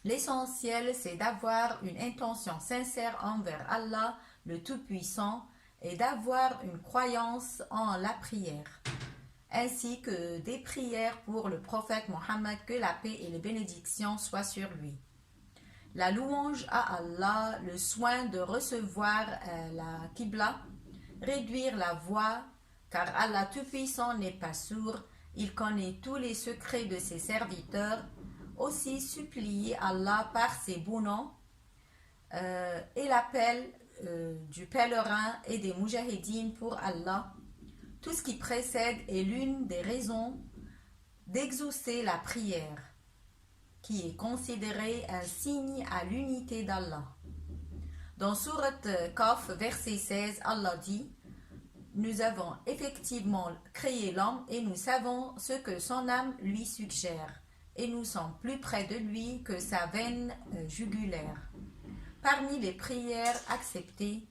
L'essentiel, c'est d'avoir une intention sincère envers Allah, le Tout-Puissant, et d'avoir une croyance en la prière, ainsi que des prières pour le prophète Mohammed, que la paix et les bénédictions soient sur lui. La louange à Allah, le soin de recevoir la Qibla, réduire la voix, car Allah Tout-Puissant n'est pas sourd, il connaît tous les secrets de ses serviteurs, aussi supplier Allah par ses beaux noms, et l'appel du pèlerin et des moujahidines pour Allah. Tout ce qui précède est l'une des raisons d'exaucer la prière, qui est considérée un signe à l'unité d'Allah. Dans Sourate Qaf, verset 16, Allah dit nous avons effectivement créé l'homme et nous savons ce que son âme lui suggère, et nous sommes plus près de lui que sa veine jugulaire. Parmi les prières acceptées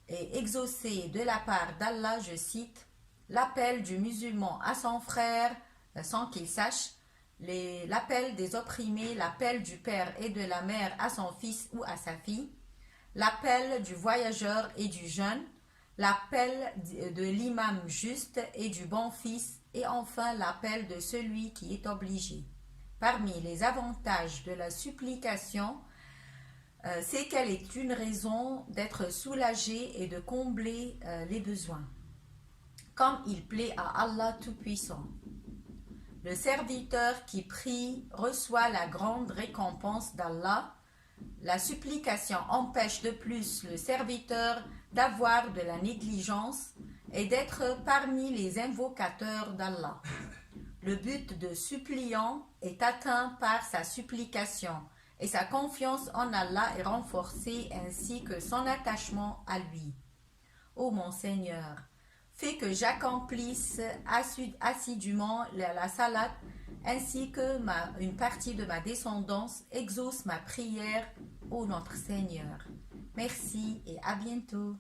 et exaucées de la part d'Allah, je cite, l'appel du musulman à son frère sans qu'il sache, l'appel des opprimés, l'appel du père et de la mère à son fils ou à sa fille, l'appel du voyageur et du jeune, l'appel de l'imam juste et du bon fils, et enfin l'appel de celui qui est obligé. Parmi les avantages de la supplication, c'est qu'elle est une raison d'être soulagé et de combler les besoins, comme il plaît à Allah Tout-Puissant. Le serviteur qui prie reçoit la grande récompense d'Allah. La supplication empêche de plus le serviteur d'avoir de la négligence et d'être parmi les invocateurs d'Allah. Le but de suppliant est atteint par sa supplication et sa confiance en Allah est renforcée ainsi que son attachement à lui. Ô mon Seigneur, fais que j'accomplisse assidûment la salat ainsi que une partie de ma descendance exauce ma prière, ô notre Seigneur. Merci et à bientôt.